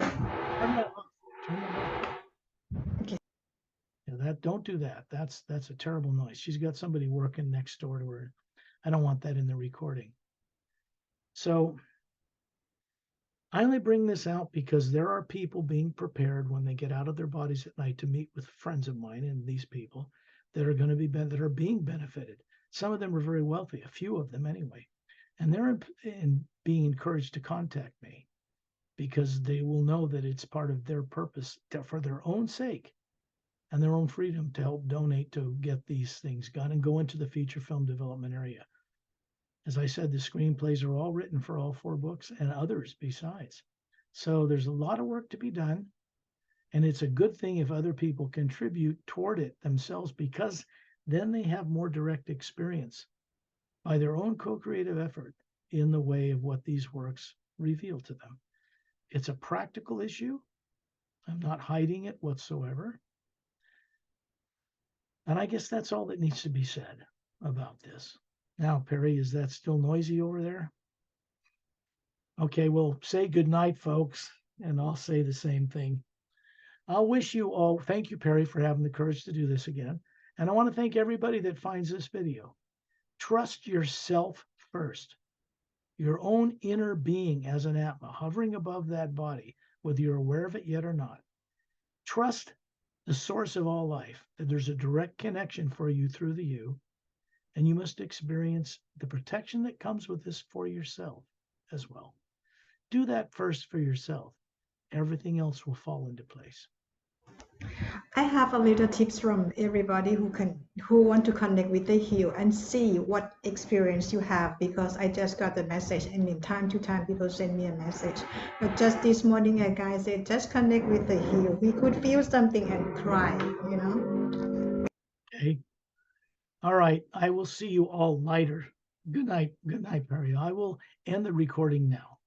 Turn that off. Turn that off. Okay. Don't do that. That's a terrible noise. She's got somebody working next door to her. I don't want that in the recording. So I only bring this out because there are people being prepared when they get out of their bodies at night to meet with friends of mine and these people that are going to be that are being benefited. Some of them are very wealthy, a few of them anyway, and they're being encouraged to contact me because they will know that it's part of their purpose for their own sake and their own freedom to help donate to get these things done and go into the feature film development area. As I said, the screenplays are all written for all 4 books and others besides. So there's a lot of work to be done. And it's a good thing if other people contribute toward it themselves, because then they have more direct experience by their own co-creative effort in the way of what these works reveal to them. It's a practical issue. I'm not hiding it whatsoever. And I guess that's all that needs to be said about this. Now, Perry, is that still noisy over there? Okay, well, say good night, folks, and I'll say the same thing. I'll wish you all, thank you, Perry, for having the courage to do this again. And I want to thank everybody that finds this video. Trust yourself first, your own inner being as an Atma, hovering above that body, whether you're aware of it yet or not. Trust the source of all life, that there's a direct connection for you through the you, and you must experience the protection that comes with this for yourself as well. Do that first for yourself. Everything else will fall into place. I have a little tips from everybody who want to connect with the heal and see what experience you have, because I just got the message, and in time to time people send me a message. But just this morning a guy said just connect with the heal. We could feel something and cry, you know. Okay. All right. I will see you all later. Good night. Good night, Perry. I will end the recording now.